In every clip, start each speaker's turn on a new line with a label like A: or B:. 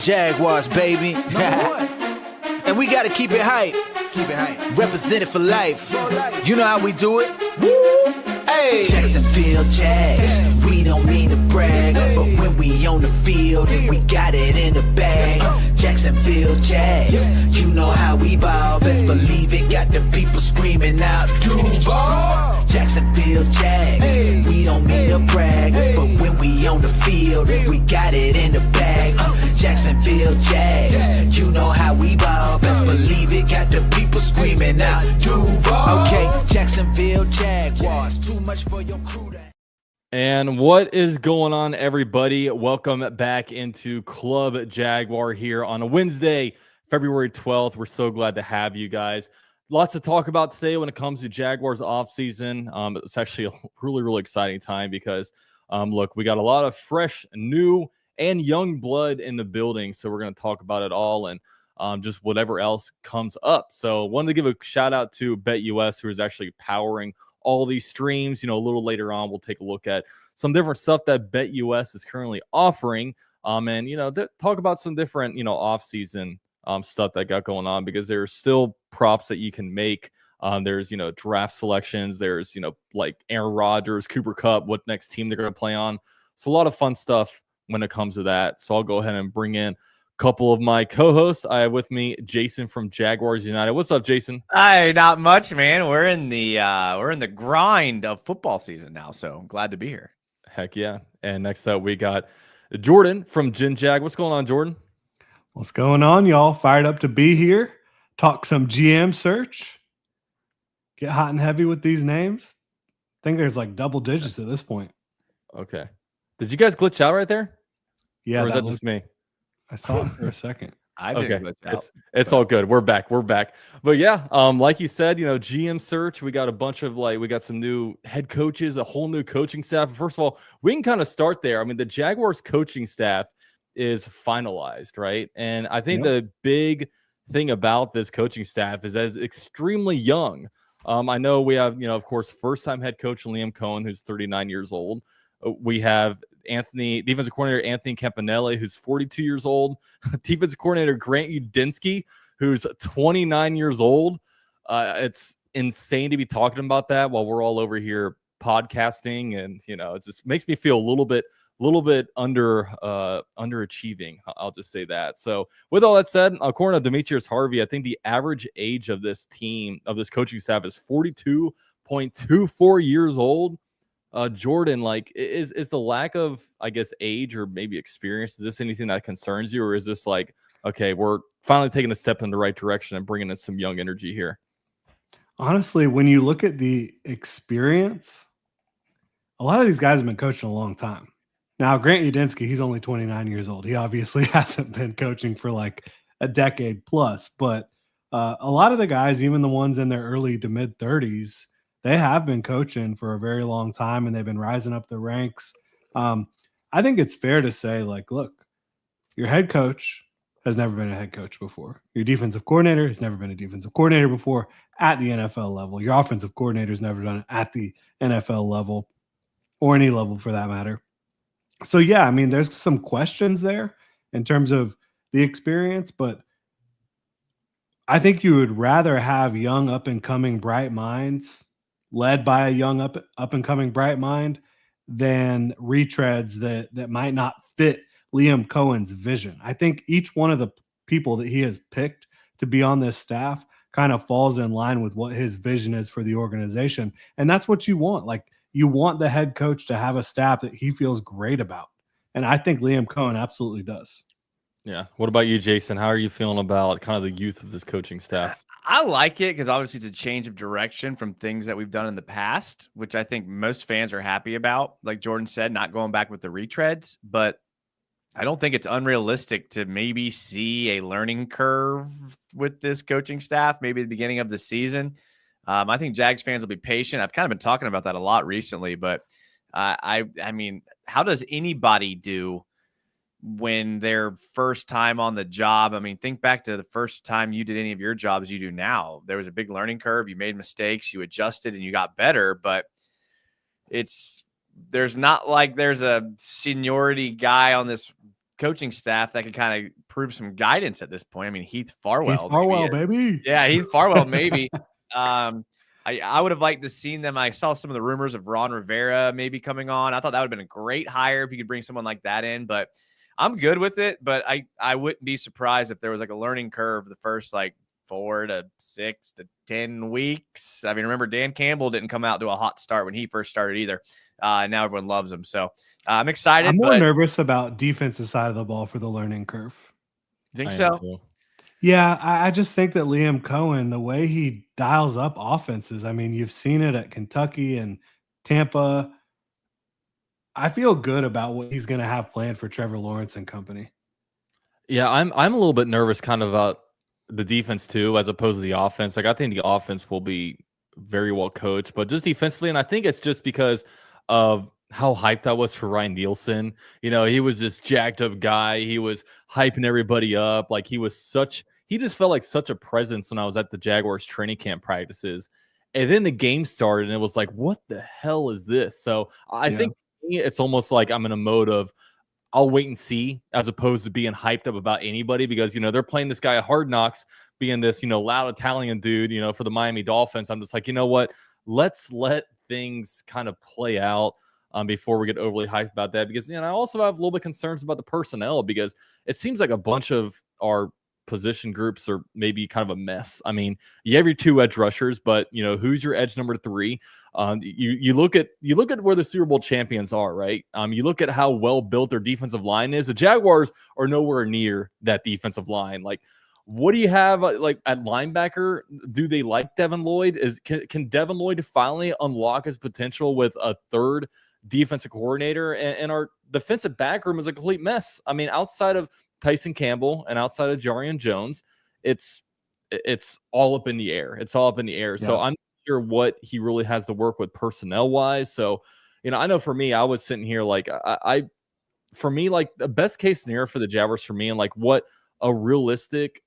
A: Jaguars, baby. And we gotta keep it hype. Represent it for life. You know how we do it. Woo! Hey. Jacksonville Jags. We don't mean to brag, but when we on the field, we got it in the bag. Jacksonville Jags. You know how we ball. Best believe it. Got the people screaming out, Duval. Jacksonville Jags. We don't mean to brag, but when we on the field, we got it in the bag. Jacksonville Jags. You know how we ball. Best believe it. Got the people screaming out, Duval. Okay, Jacksonville Jaguars. Too much for your crew.
B: And what is going on, everybody? Welcome back into Club Jaguar here on a Wednesday, February 12th. We're so glad to have you guys. Lots to talk about today when it comes to Jaguars offseason. It's actually a really exciting time because, look, we got a lot of fresh, new, and young blood in the building. So we're going to talk about it all and just whatever else comes up. So wanted to give a shout out to BetUS, who is actually powering all these streams. You know, a little later on, we'll take a look at some different stuff that BetUS is currently offering. And, you know, talk about some different, you know, off-season stuff that got going on, because there's still props that you can make. There's, you know, draft selections. There's, you know, like Aaron Rodgers, Cooper Kupp, what next team they're going to play on. So a lot of fun stuff when it comes to that. So I'll go ahead and bring in couple of my co-hosts. I have with me Jason from Jaguars United. What's up, Jason?
C: Hi, not much, man. We're in the grind of football season now, so I'm glad to be here.
B: Heck yeah. And next up we got Jordan from Gen Jag. What's going on, Jordan?
D: What's going on, y'all? Fired up to be here. Talk some GM search. Get hot and heavy with these names. I think there's like double digits at this point.
B: Okay. Did you guys glitch out right there?
D: Yeah.
B: Or is that just me?
D: I saw it for a second.
C: I didn't glitch out.
B: It's all good. We're back. But yeah, like you said, you know, GM search. We got a bunch of we got some new head coaches, a whole new coaching staff. First of all, we can kind of start there. I mean, the Jaguars coaching staff is finalized, right? And I think the big thing about this coaching staff is that it's extremely young. I know we have, you know, of course, first-time head coach Liam Cohen, who's 39 years old. We have defensive coordinator Anthony Campanelli, who's 42 years old. Defensive coordinator Grant Udinski, who's 29 years old. It's insane to be talking about that while we're all over here podcasting, and you know, it just makes me feel a little bit underachieving. I'll just say that. So with all that said, according to Demetrius Harvey, I think the average age of this team, of this coaching staff, is 42.24 years old. Jordan, like, is the lack of, I guess, age or maybe experience, is this anything that concerns you, or is this like, okay, we're finally taking a step in the right direction and bringing in some young energy here?
D: Honestly, when you look at the experience, a lot of these guys have been coaching a long time. Now, Grant Udinski, he's only 29 years old. He obviously hasn't been coaching for like a decade plus, but a lot of the guys, even the ones in their early to mid 30s, they have been coaching for a very long time, and they've been rising up the ranks. I think it's fair to say, like, look, your head coach has never been a head coach before. Your defensive coordinator has never been a defensive coordinator before at the NFL level. Your offensive coordinator has never done it at the NFL level, or any level for that matter. So, yeah, I mean, there's some questions there in terms of the experience, but I think you would rather have young up-and-coming bright minds led by a young up-and-coming bright mind than retreads that might not fit Liam Cohen's vision. I think each one of the people that he has picked to be on this staff kind of falls in line with what his vision is for the organization. And that's what you want. Like, you want the head coach to have a staff that he feels great about. And I think Liam Cohen absolutely does.
B: Yeah. What about you, Jason? How are you feeling about kind of the youth of this coaching staff?
C: I like it because obviously it's a change of direction from things that we've done in the past, which I think most fans are happy about. Like Jordan said, not going back with the retreads, but I don't think it's unrealistic to maybe see a learning curve with this coaching staff, maybe at the beginning of the season. I think Jags fans will be patient. I've kind of been talking about that a lot recently, but I mean, how does anybody do when their first time on the job? I mean, think back to the first time you did any of your jobs you do now. There was a big learning curve. You made mistakes, you adjusted, and you got better. But there's not like there's a seniority guy on this coaching staff that can kind of prove some guidance at this point. I mean, Heath Farwell.
D: Heath Farwell, baby.
C: Yeah, Heath Farwell, maybe. I would have liked to seen them. I saw some of the rumors of Ron Rivera maybe coming on. I thought that would have been a great hire if you could bring someone like that in, but I'm good with it. But I wouldn't be surprised if there was like a learning curve the first like 4 to 6 to 10 weeks. I mean, remember Dan Campbell didn't come out to a hot start when he first started either. Now everyone loves him. So I'm excited.
D: I'm more nervous about defensive side of the ball for the learning curve.
C: You think so?
D: Yeah, I just think that Liam Cohen, the way he dials up offenses, I mean, you've seen it at Kentucky and Tampa. I feel good about what he's going to have planned for Trevor Lawrence and company.
B: Yeah, I'm a little bit nervous kind of about the defense too, as opposed to the offense. Like I think the offense will be very well coached, but just defensively, and I think it's just because of how hyped I was for Ryan Nielsen. You know, he was this jacked up guy. He was hyping everybody up. Like he just felt like such a presence when I was at the Jaguars training camp practices. And then the game started and it was like, what the hell is this? So I think it's almost like I'm in a mode of I'll wait and see as opposed to being hyped up about anybody because, you know, they're playing this guy at Hard Knocks being this, you know, loud Italian dude, you know, for the Miami Dolphins. I'm just like, you know what? Let's let things kind of play out before we get overly hyped about that. Because, you know, I also have a little bit concerns about the personnel because it seems like a bunch of our position groups are maybe kind of a mess. I mean, you have your 2 edge rushers, but you know, who's your edge number 3? You look at where the Super Bowl champions are, right? You look at how well built their defensive line is. The Jaguars are nowhere near that defensive line. Like, what do you have like at linebacker? Do they like Devin Lloyd? Can Devin Lloyd finally unlock his potential with a 3rd defensive coordinator? And our defensive back room is a complete mess. I mean, outside of Tyson Campbell and outside of Jarian Jones, it's all up in the air. It's all up in the air. Yeah. So I'm not sure what he really has to work with personnel wise. So, you know, I know for me, I was sitting here like for me, like the best case scenario for the Jaguars for me and like what a realistic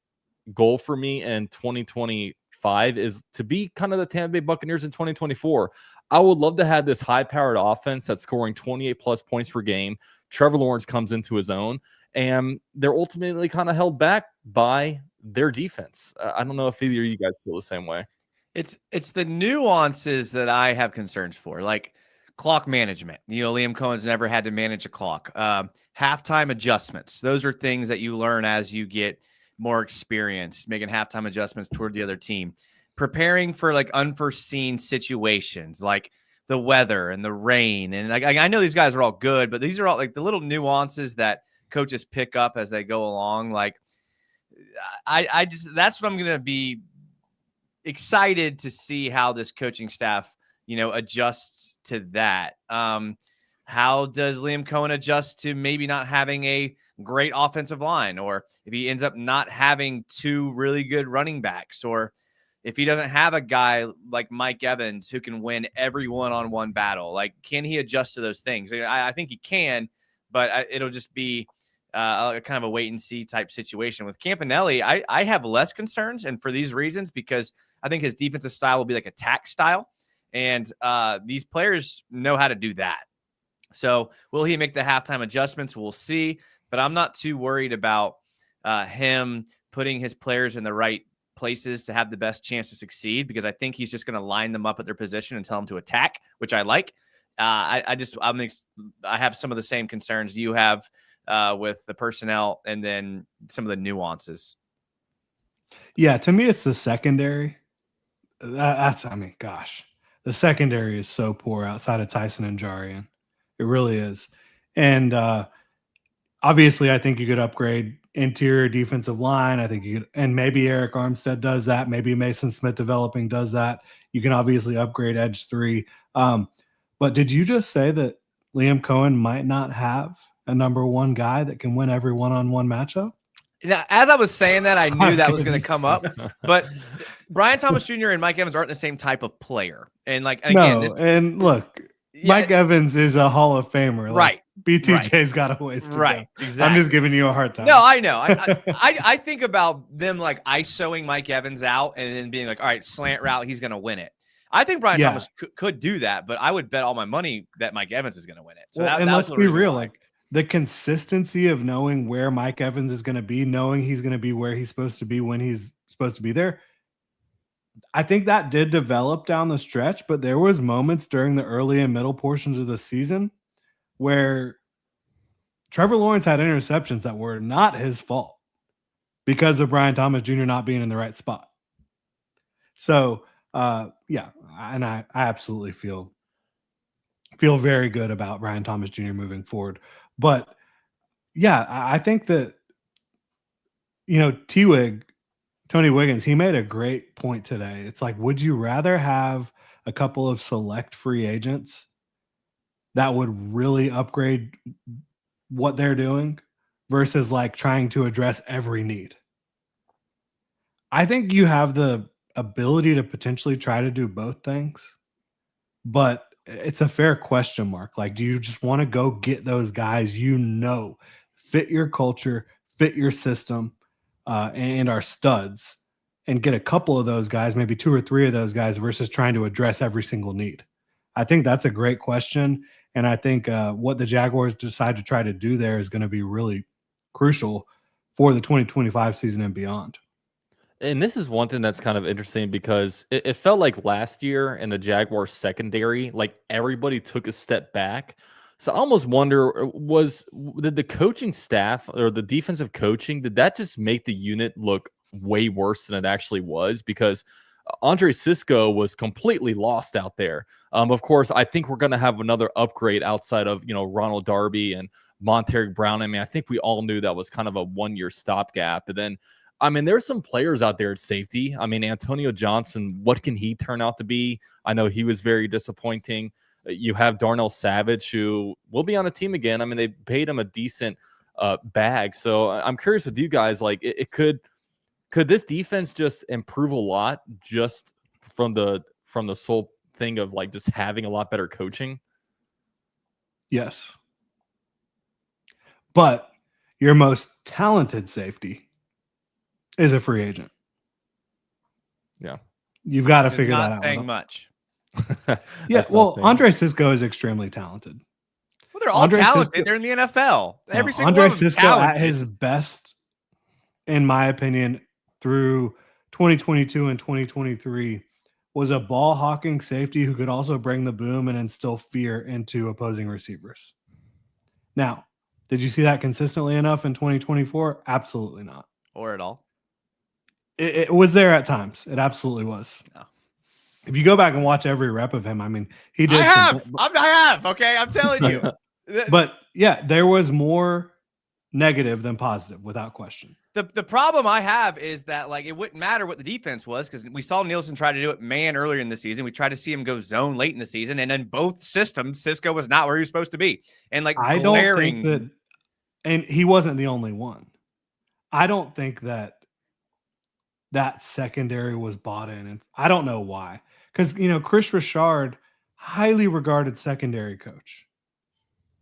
B: goal for me in 2025 is to be kind of the Tampa Bay Buccaneers in 2024. I would love to have this high-powered offense that's scoring 28 plus points per game. Trevor Lawrence comes into his own, and they're ultimately kind of held back by their defense. I don't know if either of you guys feel the same way.
C: It's the nuances that I have concerns for, like clock management. You know, Liam Cohen's never had to manage a clock. Halftime adjustments. Those are things that you learn as you get more experience, making halftime adjustments toward the other team. Preparing for like unforeseen situations, like the weather and the rain. And like I know these guys are all good, but these are all like the little nuances that coaches pick up as they go along. Like I just, that's what I'm going to be excited to see how this coaching staff, you know, adjusts to that. How does Liam Cohen adjust to maybe not having a great offensive line, or if he ends up not having 2 really good running backs, or if he doesn't have a guy like Mike Evans who can win every one-on-one battle? Like, can he adjust to those things? I think he can, but it'll just be kind of a wait-and-see type situation. With Campanelli, I have less concerns, and for these reasons, because I think his defensive style will be like attack style, and these players know how to do that. So will he make the halftime adjustments? We'll see, but I'm not too worried about him putting his players in the right places to have the best chance to succeed, because I think he's just going to line them up at their position and tell them to attack, which I like. I have some of the same concerns you have with the personnel and then some of the nuances.
D: Yeah, to me, it's the secondary. I mean, gosh, the secondary is so poor outside of Tyson and Jarian. It really is. And obviously, I think you could upgrade interior defensive line. I think you could, and maybe Eric Armstead does that. Maybe Mason Smith developing does that. You can obviously upgrade edge 3. But did you just say that Liam Cohen might not have a number 1 guy that can win every one-on-one matchup?
C: Now, as I was saying that, I knew that was going to come up. But Brian Thomas Jr. and Mike Evans aren't the same type of player. And like, again,
D: and look, Mike Evans is a Hall of Famer. Like,
C: right.
D: BTJ's got a ways to go.
C: Exactly.
D: I'm just giving you a hard time.
C: No, I know. I think about them like ISOing Mike Evans out and then being like, all right, slant route, he's going to win it. I think Brian Thomas could do that, but I would bet all my money that Mike Evans is going to win it. So
D: and let's be real. Like, the consistency of knowing where Mike Evans is going to be, knowing he's going to be where he's supposed to be when he's supposed to be there, I think that did develop down the stretch, but there was moments during the early and middle portions of the season where Trevor Lawrence had interceptions that were not his fault because of Brian Thomas Jr. not being in the right spot. So, yeah, and I absolutely feel very good about Brian Thomas Jr. moving forward. But yeah, I think that, Tony Wiggins, he made a great point today. It's like, would you rather have a couple of select free agents that would really upgrade what they're doing versus like trying to address every need? I think you have the ability to potentially try to do both things, but it's a fair question mark. Like, do you just want to go get those guys, fit your culture, fit your system, and are studs, and get a couple of those guys, maybe 2 or 3 of those guys, versus trying to address every single need? I think that's a great question. And I think what the Jaguars decide to try to do there is going to be really crucial for the 2025 season and beyond.
B: And this is one thing that's kind of interesting because it felt like last year in the Jaguars secondary, like everybody took a step back. So I almost wonder, did the coaching staff or the defensive coaching, did that just make the unit look way worse than it actually was? Because Andre Cisco was completely lost out there. Of course, I think we're going to have another upgrade outside of, Ronald Darby and Monteric Brown. I mean, I think we all knew that was kind of a one-year stopgap. But then, I mean, there's some players out there at safety. I mean, Antonio Johnson, what can he turn out to be? I know he was very disappointing. You have Darnell Savage, who will be on a team again. I mean, they paid him a decent bag. So I'm curious with you guys, like, could this defense just improve a lot just from the sole thing of like just having a lot better coaching?
D: Yes. But your most talented safety is a free agent.
B: Yeah.
D: You've got to figure that out.
C: Not saying much.
D: Yeah, well, Andre Cisco is extremely talented.
C: Well, they're all talented. They're in the NFL. Every single
D: Andre
C: one of them
D: Cisco
C: talented.
D: at his best, in my opinion, through 2022 and 2023, was a ball hawking safety who could also bring the boom and instill fear into opposing receivers. Now, did you see that consistently enough in 2024? Absolutely not.
C: Or at all.
D: It was there at times. It absolutely was.
C: No.
D: If you go back and watch every rep of him, I mean, he did.
C: I have. Okay, I'm telling you.
D: But yeah, there was more negative than positive, without question.
C: The problem I have is that, like, it wouldn't matter what the defense was, because we saw Nielsen try to do it man earlier in the season. We tried to see him go zone late in the season, and in both systems, Cisco was not where he was supposed to be. And like,
D: I don't think that, and he wasn't the only one. I don't think that secondary was bought in, and I don't know why. Because, Chris Richard, highly regarded secondary coach.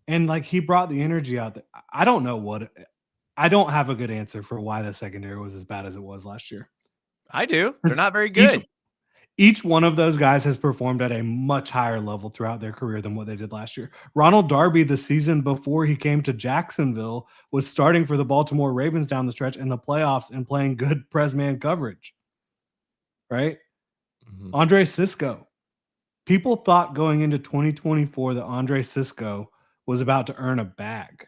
D: And, like, he brought the energy out there. I don't know I don't have a good answer for why the secondary was as bad as it was last year.
C: I do. They're not very good.
D: Each one of those guys has performed at a much higher level throughout their career than what they did last year. Ronald Darby, the season before he came to Jacksonville, was starting for the Baltimore Ravens down the stretch in the playoffs and playing good press man coverage. Right? Mm-hmm. Andre Cisco. People thought going into 2024 that Andre Cisco was about to earn a bag.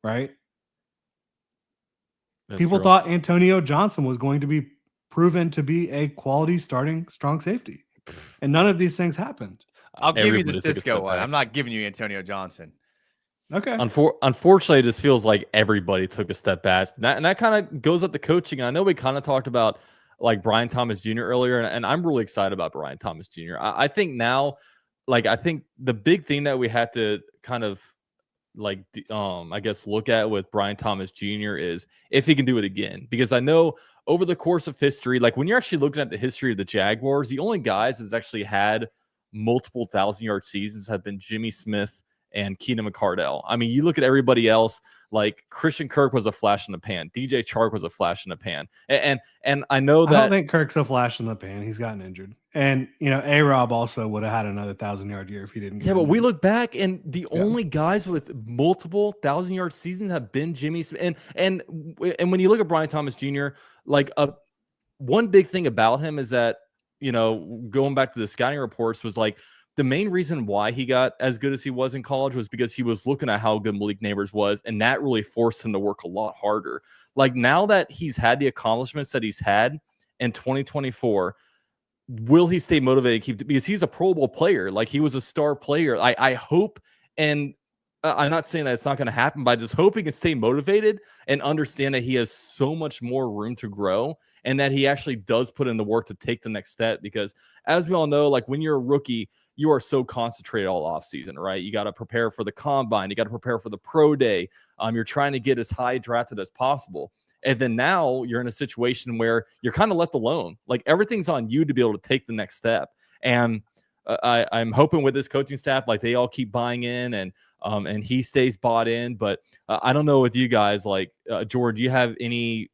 D: Right? People thought Antonio Johnson was going to be proven to be a quality starting strong safety. And none of these things happened.
C: I'll give you the Cisco one. I'm not giving you Antonio Johnson.
D: Okay.
B: Unfortunately, it just feels like everybody took a step back. And that kind of goes up to coaching. I know we kind of talked about like Brian Thomas Jr. earlier, and I'm really excited about Brian Thomas Jr. I think now, like, I think the big thing that we had to kind of like, I guess, look at with Brian Thomas Jr. is if he can do it again. Because I know over the course of history, like when you're actually looking at the history of the Jaguars, the only guys that's actually had multiple 1,000-yard seasons have been Jimmy Smith and Keenan McCardell. I mean, you look at everybody else, like Christian Kirk was a flash in the pan. DJ Chark was a flash in the pan. And I know that
D: I don't think Kirk's a flash in the pan. He's gotten injured. And, A-Rob also would have had another 1,000-yard year if he didn't get
B: but
D: injured.
B: we look back and the only guys with multiple 1,000-yard seasons have been Jimmy Smith. And when you look at Brian Thomas Jr., like one big thing about him is that, going back to the scouting reports was like, the main reason why he got as good as he was in college was because he was looking at how good Malik Neighbors was, and that really forced him to work a lot harder. Like, now that he's had the accomplishments that he's had in 2024, will he stay motivated? Because he's a Pro Bowl player. Like, he was a star player. I hope, and I'm not saying that it's not going to happen, but I just hope he can stay motivated and understand that he has so much more room to grow and that he actually does put in the work to take the next step. Because as we all know, like, when you're a rookie, you are so concentrated all off season, right? You got to prepare for the combine. You got to prepare for the pro day. You're trying to get as high drafted as possible. And then now you're in a situation where you're kind of left alone. Like, everything's on you to be able to take the next step. And I'm hoping with this coaching staff, like, they all keep buying in and he stays bought in. But I don't know with you guys, like, George, do you have any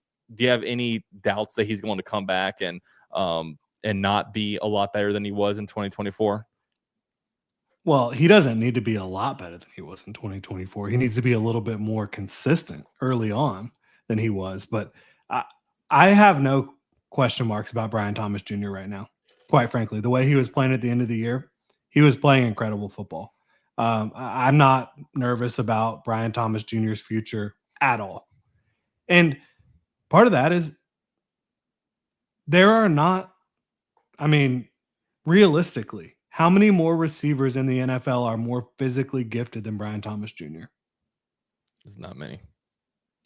B: doubts that he's going to come back and not be a lot better than he was in 2024?
D: Well, he doesn't need to be a lot better than he was in 2024. He needs to be a little bit more consistent early on than he was. But I have no question marks about Brian Thomas Jr. right now. Quite frankly, the way he was playing at the end of the year, he was playing incredible football. I'm not nervous about Brian Thomas Jr.'s future at all. And part of that is there are not, realistically, how many more receivers in the NFL are more physically gifted than Brian Thomas Jr.?
B: There's not many.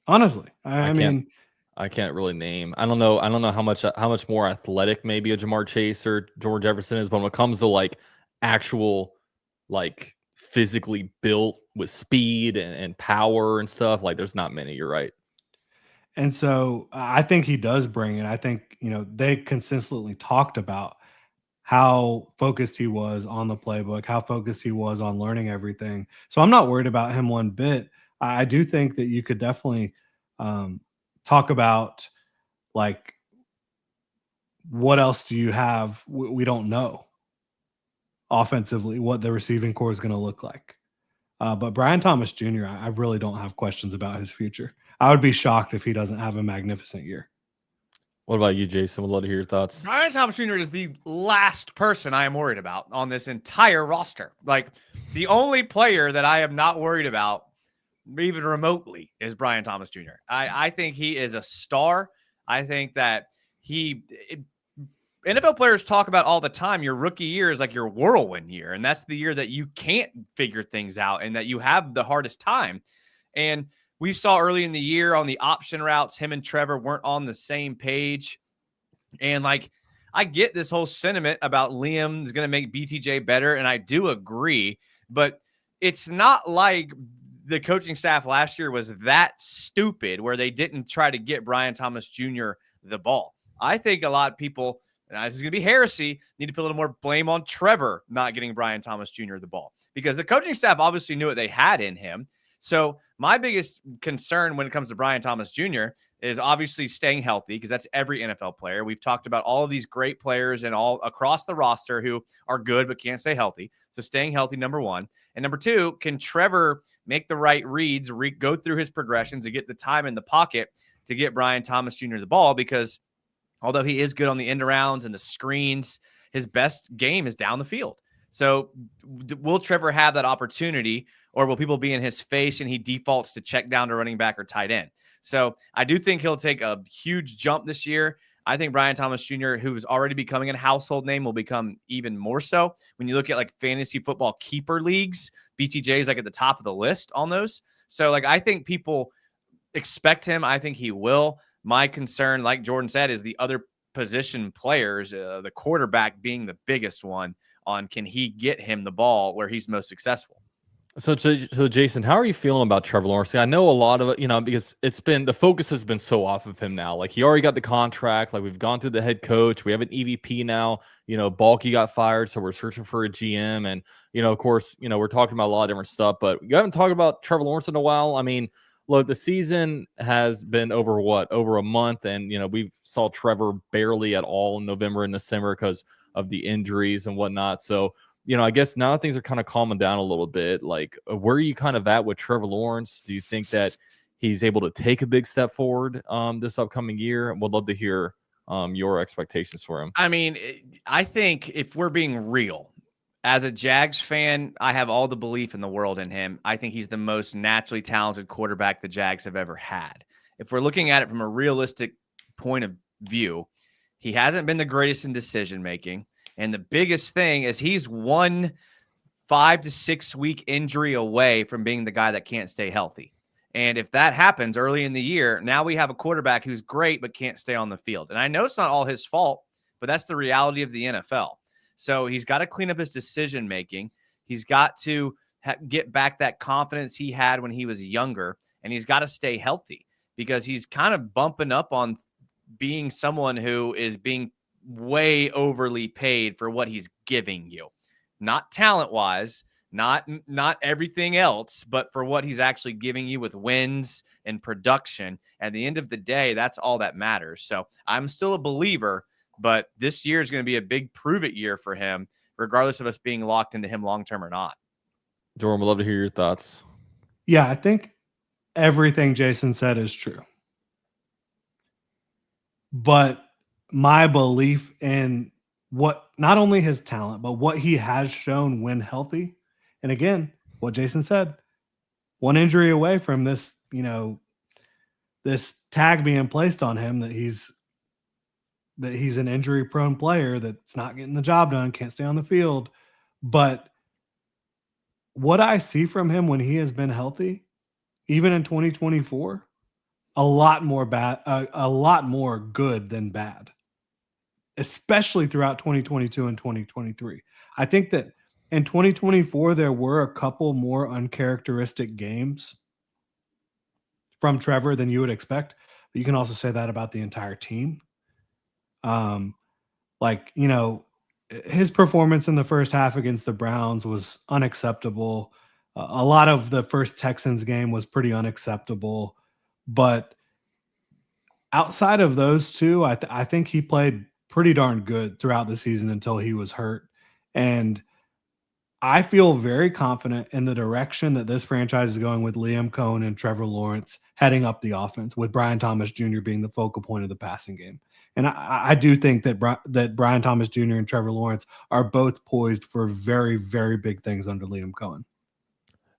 D: Honestly, I
B: can't really name. I don't know how much more athletic maybe a Jamar Chase or George Jefferson is, but when it comes to like actual, like, physically built with speed and power and stuff, like, there's not many. You're right.
D: And so I think he does bring it. I think, they consistently talked about how focused he was on the playbook, how focused he was on learning everything. So I'm not worried about him one bit. I do think that you could definitely talk about, like, what else do you have? We don't know offensively what the receiving core is going to look like. But Brian Thomas Jr., I really don't have questions about his future. I would be shocked if he doesn't have a magnificent year.
B: What about you, Jason? Would love to hear your thoughts.
C: Brian Thomas Jr. is the last person I am worried about on this entire roster. Like, the only player that I am not worried about, even remotely, is Brian Thomas Jr. I think he is a star. I think that NFL players talk about all the time, your rookie year is like your whirlwind year. And that's the year that you can't figure things out and that you have the hardest time. And we saw early in the year on the option routes, him and Trevor weren't on the same page. And, like, I get this whole sentiment about Liam is going to make BTJ better, and I do agree. But it's not like the coaching staff last year was that stupid where they didn't try to get Brian Thomas Jr. the ball. I think a lot of people, and this is going to be heresy, need to put a little more blame on Trevor not getting Brian Thomas Jr. the ball, because the coaching staff obviously knew what they had in him. So my biggest concern when it comes to Brian Thomas Jr. is obviously staying healthy, because that's every NFL player. We've talked about all of these great players and all across the roster who are good but can't stay healthy. So staying healthy, number one. And number two, can Trevor make the right reads, go through his progressions and get the time in the pocket to get Brian Thomas Jr. the ball? Because although he is good on the end arounds and the screens, his best game is down the field. So will Trevor have that opportunity, or will people be in his face and he defaults to check down to running back or tight end? So I do think he'll take a huge jump this year. I think Brian Thomas Jr., who's already becoming a household name, will become even more so. When you look at, like, fantasy football keeper leagues, BTJ is, like, at the top of the list on those. So, like, I think people expect him. I think he will. My concern, like Jordan said, is the other position players, the quarterback being the biggest one, on can he get him the ball where he's most successful.
B: So Jason, how are you feeling about Trevor Lawrence? I know a lot of it, because the focus has been so off of him now. Like he already got the contract. Like we've gone through the head coach. We have an EVP now. Balky got fired, so we're searching for a GM. And of course, we're talking about a lot of different stuff. But you haven't talked about Trevor Lawrence in a while. I mean, look, the season has been over a month, and we saw Trevor barely at all in November and December because of the injuries and whatnot. So I guess now things are kind of calming down a little bit. Like, where are you kind of at with Trevor Lawrence? Do you think that he's able to take a big step forward this upcoming year? Would love to hear your expectations for him.
C: I mean, I think if we're being real, as a Jags fan, I have all the belief in the world in him. I think he's the most naturally talented quarterback the Jags have ever had. If we're looking at it from a realistic point of view, he hasn't been the greatest in decision making. And the biggest thing is he's 1 5 to 6 week injury away from being the guy that can't stay healthy. And if that happens early in the year, now we have a quarterback who's great but can't stay on the field. And I know it's not all his fault, but that's the reality of the NFL. So he's got to clean up his decision making. He's got to get back that confidence he had when he was younger, and he's got to stay healthy because he's kind of bumping up on being someone who is being way overly paid for what he's giving you, not talent wise, not everything else, but for what he's actually giving you with wins and production. At the end of the day, that's all that matters. So I'm still a believer, but this year is going to be a big prove it year for him, regardless of us being locked into him long-term or not.
B: Jordan, would love to hear your thoughts.
D: Yeah, I think everything Jason said is true. But my belief in what not only his talent, but what he has shown when healthy. And again, what Jason said, one injury away from this, this tag being placed on him that he's an injury prone player that's not getting the job done, can't stay on the field. But what I see from him when he has been healthy, even in 2024, a lot more good than bad, especially throughout 2022 and 2023. I think that in 2024, there were a couple more uncharacteristic games from Trevor than you would expect. But you can also say that about the entire team. His performance in the first half against the Browns was unacceptable. A lot of the first Texans game was pretty unacceptable. But outside of those two, I think he played pretty darn good throughout the season until he was hurt. And I feel very confident in the direction that this franchise is going with Liam Cohen and Trevor Lawrence heading up the offense, with Brian Thomas Jr. being the focal point of the passing game. And I do think that Brian Thomas Jr. and Trevor Lawrence are both poised for very, very big things under Liam Cohen.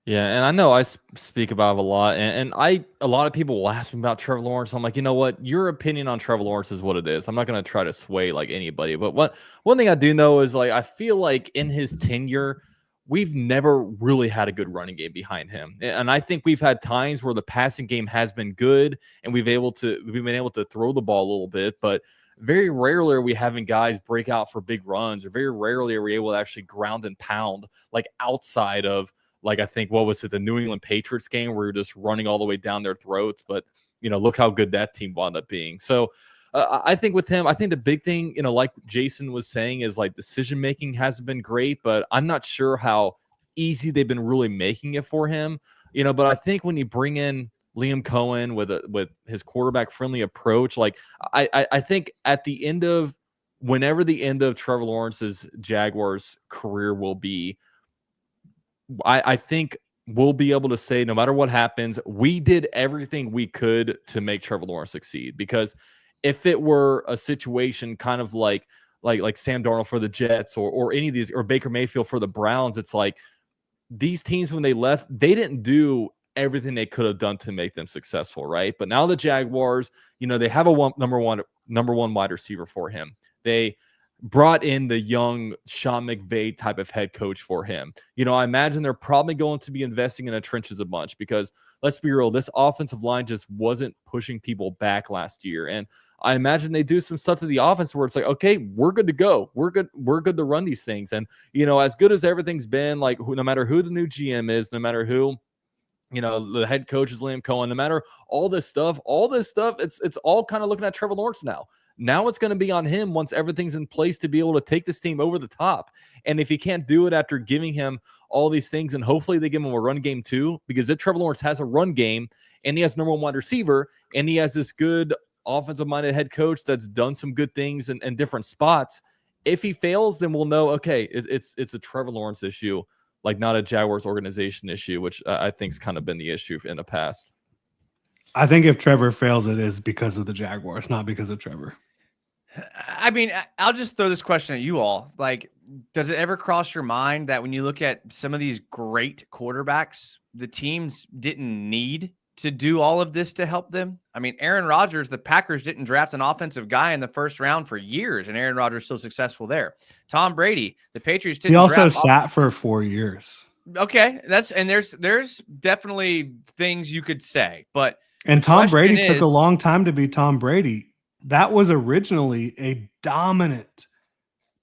B: Yeah, and I know I speak about it a lot, and a lot of people will ask me about Trevor Lawrence. I'm like, you know what? Your opinion on Trevor Lawrence is what it is. I'm not going to try to sway like anybody. But one thing I do know is, like, I feel like in his tenure, we've never really had a good running game behind him. And I think we've had times where the passing game has been good and we've been able to throw the ball a little bit, but very rarely are we having guys break out for big runs, or very rarely are we able to actually ground and pound, like outside of, like, I think, what was it, the New England Patriots game where you're just running all the way down their throats. But, look how good that team wound up being. So I think with him, I think the big thing, like Jason was saying, is like decision-making hasn't been great, but I'm not sure how easy they've been really making it for him. But I think when you bring in Liam Cohen with his quarterback-friendly approach, like I think at the end of, whenever the end of Trevor Lawrence's Jaguars career will be, I think we'll be able to say, no matter what happens, we did everything we could to make Trevor Lawrence succeed. Because if it were a situation kind of like Sam Darnold for the Jets, or any of these, or Baker Mayfield for the Browns, it's like these teams, when they left, they didn't do everything they could have done to make them successful, right? But now the Jaguars, they have a number one wide receiver for him. They brought in the young Sean McVay type of head coach for him. I imagine they're probably going to be investing in the trenches a bunch because let's be real, this offensive line just wasn't pushing people back last year. And I imagine they do some stuff to the offense where it's like, okay, we're good to go. We're good to run these things. And, as good as everything's been, like no matter who the new GM is, no matter who, the head coach is Liam Cohen, no matter all this stuff, it's all kind of looking at Trevor Lawrence now. Now it's going to be on him once everything's in place to be able to take this team over the top. And if he can't do it after giving him all these things, and hopefully they give him a run game too, because if Trevor Lawrence has a run game and he has number one wide receiver and he has this good offensive-minded head coach that's done some good things in different spots, if he fails, then we'll know, okay, it's a Trevor Lawrence issue, like not a Jaguars organization issue, which I think's kind of been the issue in the past.
D: I think if Trevor fails, it is because of the Jaguars, not because of Trevor.
C: I mean, I'll just throw this question at you all. Like, does it ever cross your mind that when you look at some of these great quarterbacks, the teams didn't need to do all of this to help them? I mean, Aaron Rodgers, the Packers didn't draft an offensive guy in the first round for years, and Aaron Rodgers still successful there. Tom Brady, the Patriots didn't.
D: He also sat for 4 years.
C: Okay, there's definitely things you could say, but
D: Tom Brady took a long time to be Tom Brady. That was originally a dominant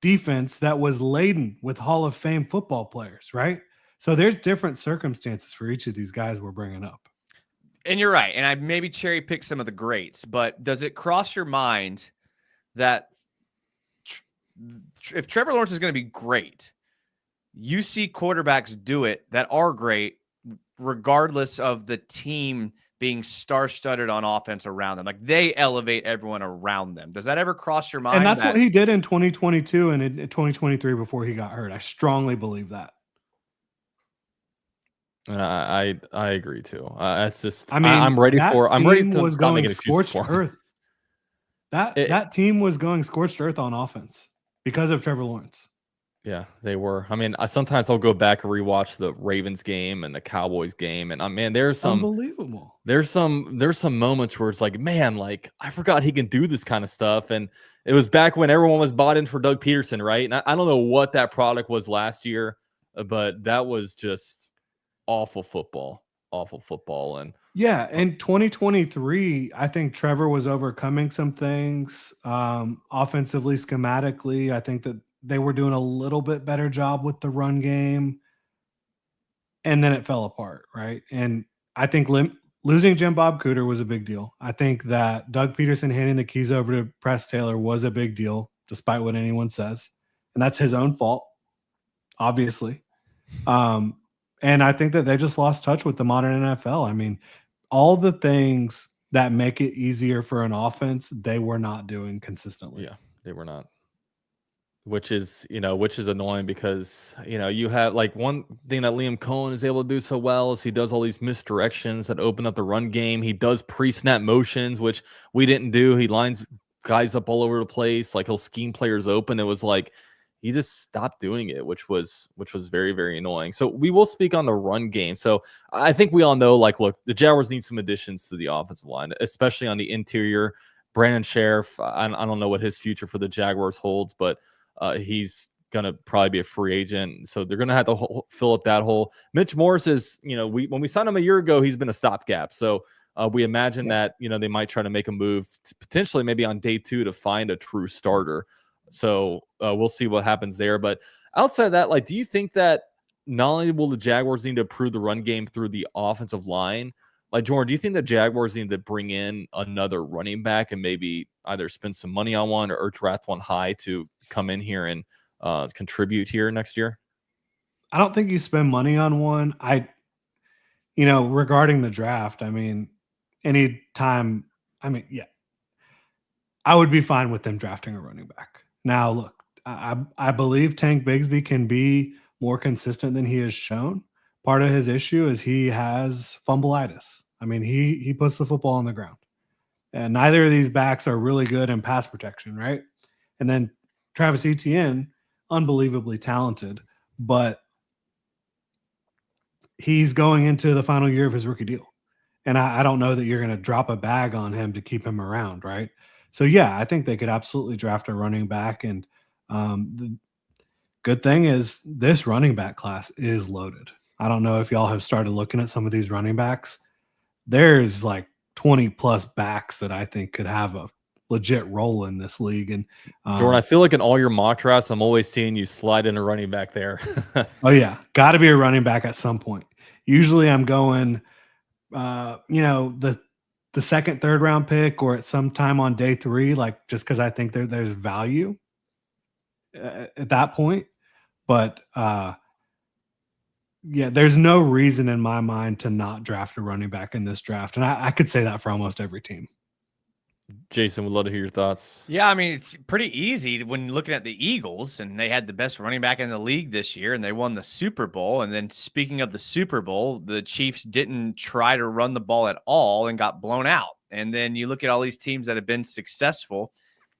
D: defense that was laden with Hall of Fame football players, right? So there's different circumstances for each of these guys we're bringing up.
C: And you're right. And I maybe cherry picked some of the greats, but does it cross your mind that if Trevor Lawrence is going to be great, you see quarterbacks do it that are great, regardless of the team being star-studded on offense around them? Like, they elevate everyone around them. Does that ever cross your mind?
D: And that's what he did in 2022 and in 2023 before he got hurt. I strongly believe that.
B: I agree too. It's just,
D: I mean,
B: I'm ready to
D: was
B: stop
D: going
B: making excuses
D: scorched
B: for him.
D: earth. That team was going scorched earth on offense because of Trevor Lawrence.
B: Yeah, they were. I mean, sometimes I'll go back and rewatch the Ravens game and the Cowboys game, and man, there's some
D: unbelievable.
B: There's some moments where it's like, man, like I forgot he can do this kind of stuff, and it was back when everyone was bought in for Doug Peterson, right? And I don't know what that product was last year, but that was just awful football, and
D: yeah, in 2023, I think Trevor was overcoming some things offensively, schematically. I think that they were doing a little bit better job with the run game, and then it fell apart, right? And I think losing Jim Bob Cooter was a big deal. I think that Doug Peterson handing the keys over to Press Taylor was a big deal, despite what anyone says. And that's his own fault, obviously. And I think that they just lost touch with the modern NFL. I mean, all the things that make it easier for an offense, they were not doing consistently.
B: Yeah, they were not. Which is annoying because, you have like one thing that Liam Cohen is able to do so well is he does all these misdirections that open up the run game. He does pre-snap motions, which we didn't do. He lines guys up all over the place. Like he'll scheme players open. It was like, he just stopped doing it, which was very, very annoying. So we will speak on the run game. So I think we all know, like, look, the Jaguars need some additions to the offensive line, especially on the interior. Brandon Sheriff, I don't know what his future for the Jaguars holds, but he's going to probably be a free agent. So they're going to have to fill up that hole. Mitch Morse is, when we signed him a year ago, he's been a stopgap. So we imagine that, they might try to make a move potentially maybe on day 2 to find a true starter. So we'll see what happens there. But outside of that, like, do you think that not only will the Jaguars need to improve the run game through the offensive line, like, Jordan, do you think the Jaguars need to bring in another running back and maybe either spend some money on one or draft one high to come in here and contribute here next year?
D: I don't think you spend money on one. Regarding the draft, I mean, anytime, yeah, I would be fine with them drafting a running back. Now, look, I believe Tank Bigsby can be more consistent than he has shown. Part of his issue is he has fumbleitis. I mean, he puts the football on the ground. And neither of these backs are really good in pass protection, right? And then Travis Etienne, unbelievably talented, but he's going into the final year of his rookie deal. And I don't know that you're going to drop a bag on him to keep him around, right? So, yeah, I think they could absolutely draft a running back. And The good thing is this running back class is loaded. I don't know if y'all have started looking at some of these running backs. There's like 20 plus backs that I think could have a legit role in this league. And
B: Jordan, I feel like in all your mock drafts, I'm always seeing you slide in a running back there.
D: oh yeah, got to be a running back at some point. Usually I'm going, the second, third round pick or at some time on day 3, like just because I think there's value at that point. But yeah, there's no reason in my mind to not draft a running back in this draft. And I could say that for almost every team.
B: Jason, would love to hear your thoughts.
C: Yeah, I mean, it's pretty easy when looking at the Eagles, and they had the best running back in the league this year, and they won the Super Bowl. And then speaking of the Super Bowl, the Chiefs didn't try to run the ball at all and got blown out. And then you look at all these teams that have been successful,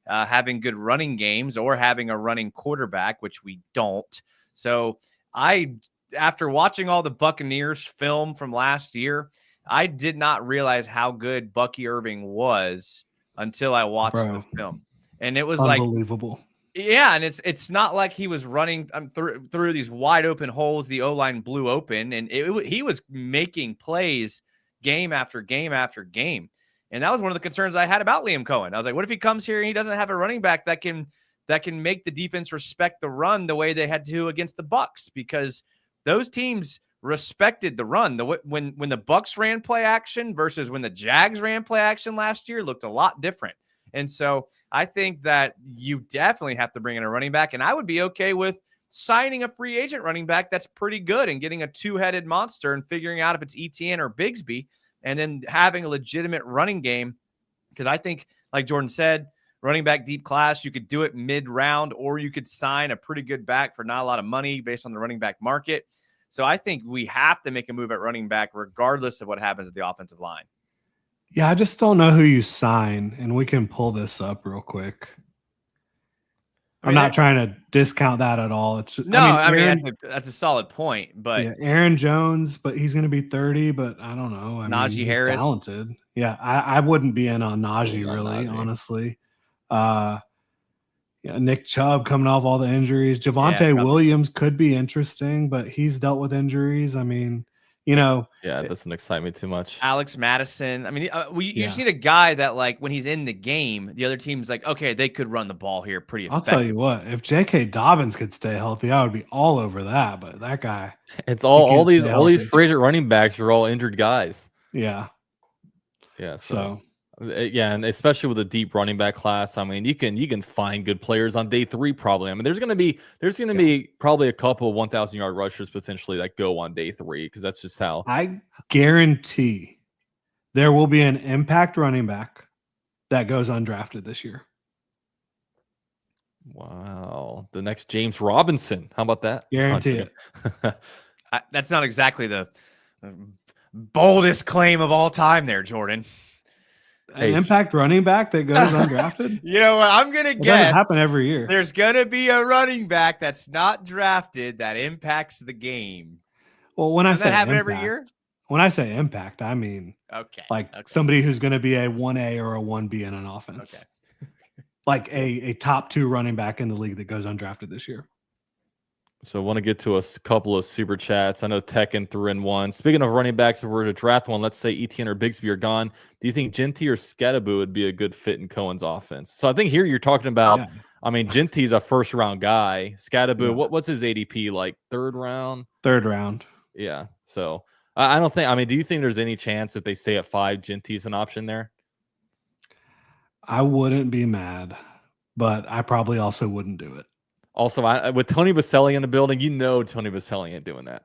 C: having good running games or having a running quarterback, which we don't. So after watching all the Buccaneers film from last year, I did not realize how good Bucky Irving was until I watched the film. And it was
D: unbelievable.
C: Yeah, and it's not like he was running through these wide open holes the O-line blew open, and he was making plays game after game after game. And that was one of the concerns I had about Liam Cohen. I was like, what if he comes here and he doesn't have a running back that can make the defense respect the run the way they had to against the Bucs? Because those teams respected the run. When the Bucs ran play action versus when the Jags ran play action last year looked a lot different. And so I think that you definitely have to bring in a running back, and I would be okay with signing a free agent running back that's pretty good and getting a two-headed monster and figuring out if it's Etienne or Bigsby, and then having a legitimate running game. Because I think, like Jordan said, running back deep class, you could do it mid-round, or you could sign a pretty good back for not a lot of money based on the running back market. So I think we have to make a move at running back regardless of what happens at the offensive line.
D: Yeah, I just don't know who you sign, and we can pull this up real quick. I'm not trying to discount that at all. It's
C: that's a solid point, but
D: yeah, Aaron Jones, but he's going to be 30, but I don't know.
C: Najee Harris,
D: talented. Yeah, I wouldn't be in on Najee really, honestly. Nick Chubb coming off all the injuries. Javonte Williams could be interesting, but he's dealt with injuries. I mean,
B: yeah, it doesn't excite me too much.
C: Alex Madison. I mean, you just need a guy that, like, when he's in the game, the other team's like, okay, they could run the ball here pretty effectively.
D: I'll tell you what, if J.K. Dobbins could stay healthy, I would be all over that. But that guy,
B: it's all these free agent running backs are all injured guys.
D: Yeah.
B: So. Yeah, and especially with a deep running back class, I mean, you can find good players on day 3 probably. I mean, there's gonna be probably a couple of 1,000-yard rushers potentially that go on day 3 because that's just how.
D: I guarantee there will be an impact running back that goes undrafted this year.
B: Wow, the next James Robinson. How about that?
D: Guarantee it.
C: That's not exactly the boldest claim of all time, there, Jordan.
D: An impact running back that goes undrafted?
C: You know what? I'm going to guess.
D: Doesn't happen every year.
C: There's going to be a running back that's not drafted that impacts the game.
D: Well, when I say
C: that happen
D: impact,
C: every year?
D: When I say impact, I mean somebody who's going to be a 1A or a 1B in an offense. Okay. Like a top 2 running back in the league that goes undrafted this year.
B: So I want to get to a couple of super chats. I know Tekken threw in one. Speaking of running backs, if we're to draft one, let's say Etienne or Bigsby are gone. Do you think Genty or Scadaboo would be a good fit in Cohen's offense? So I think here you're talking about, I mean, Genty's a first-round guy. Scadaboo, what's his ADP, like third round?
D: Third round.
B: Yeah. So I don't think, I mean, do you think there's any chance if they stay at 5, Genty's an option there?
D: I wouldn't be mad, but I probably also wouldn't do it.
B: Also, with Tony Baselli in the building, Tony Baselli ain't doing that.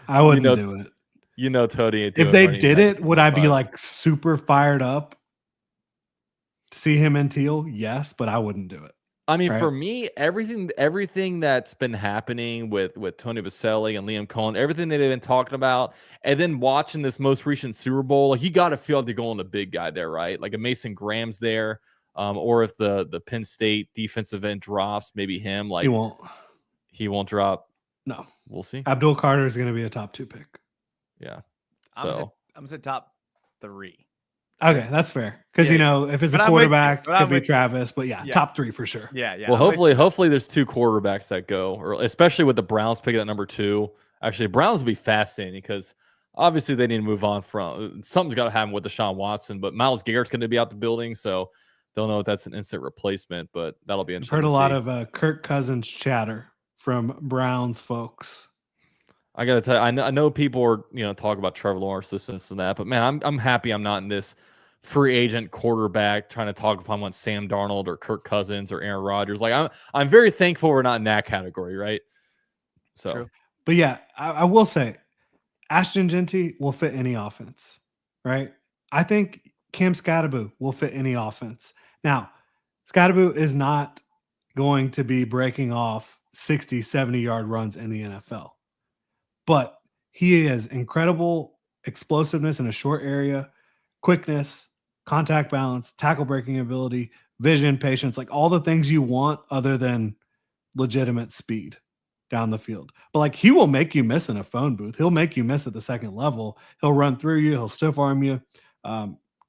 D: I wouldn't do it.
B: Tony ain't doing it.
D: If they did it, would I be like super fired up to see him in teal? Yes, but I wouldn't do it.
B: I mean, for me, everything that's been happening with Tony Baselli and Liam Cohen, everything that they've been talking about, and then watching this most recent Super Bowl, like you got to feel like they're going the big guy there, right? Like a Mason Graham's there. Or if the Penn State defensive end drops, maybe him. Like he won't drop.
D: No,
B: we'll see.
D: Abdul Carter is going to be a top 2 pick.
B: Yeah,
C: I'm gonna say top 3.
D: Okay, that's fair. Because if it's
C: But
D: a
C: I'm with you.
D: quarterback,
C: But
D: it could
C: I'm
D: be
C: with you.
D: Travis. But yeah,
C: Yeah.
D: top 3 for sure.
C: Yeah.
B: Well,
C: I'm with you.
B: hopefully there's 2 quarterbacks that go, or especially with the Browns picking at number 2. Actually, Browns will be fascinating because obviously they need to move on from something's got to happen with Deshaun Watson, but Myles Garrett's going to be out the building, so don't know if that's an instant replacement, but that'll be
D: I've
B: interesting.
D: heard a
B: to
D: lot
B: see.
D: of Kirk Cousins chatter from Browns folks.
B: I gotta tell you, I know people are talk about Trevor Lawrence, this and that, but man, I'm happy I'm not in this free agent quarterback trying to talk if I want Sam Darnold or Kirk Cousins or Aaron Rodgers. Like I'm very thankful we're not in that category, right? So,
C: True.
D: But yeah, I will say Ashton Genty will fit any offense, right? I think Cam Scatterbo will fit any offense. Now, Scatterbo is not going to be breaking off 60, 70-yard runs in the NFL, but he has incredible explosiveness in a short area, quickness, contact balance, tackle breaking ability, vision, patience, like all the things you want other than legitimate speed down the field. But like he will make you miss in a phone booth. He'll make you miss at the second level. He'll run through you. He'll stiff arm you.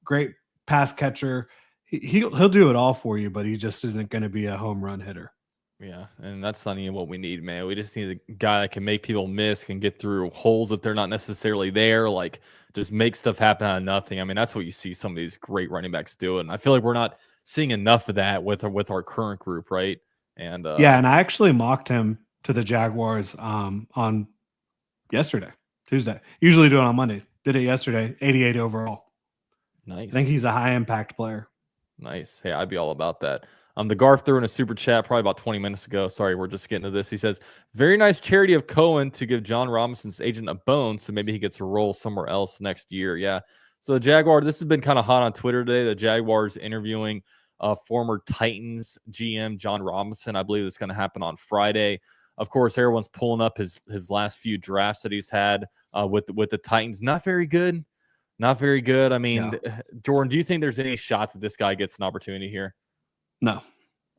D: Great pass catcher. He'll do it all for you, but he just isn't going to be a home run hitter.
B: yeah, and that's not even what we need, man. We just need a guy that can make people miss, can get through holes if they're not necessarily there, like just make stuff happen out of nothing. I mean, that's what you see some of these great running backs doing. I feel like we're not seeing enough of that with our current group, right? And
D: yeah, and I actually mocked him to the Jaguars on Tuesday. Usually do it on Monday. Did it yesterday, 88 overall.
B: nice.
D: I think he's a high impact player.
B: Nice. Hey, I'd be all about that. The Garth threw in a super chat probably about 20 minutes ago. Sorry, we're just getting to this. He says, very nice charity of Cohen to give John Robinson's agent a bone so maybe he gets a role somewhere else next year. Yeah. So the Jaguar, this has been kind of hot on Twitter today. The Jaguars interviewing former Titans GM John Robinson. I believe it's going to happen on Friday. Of course, everyone's pulling up his last few drafts that he's had with the Titans. Not very good. Not very good. I mean, Jordan, do you think there's any shot that this guy gets an opportunity here?
D: No.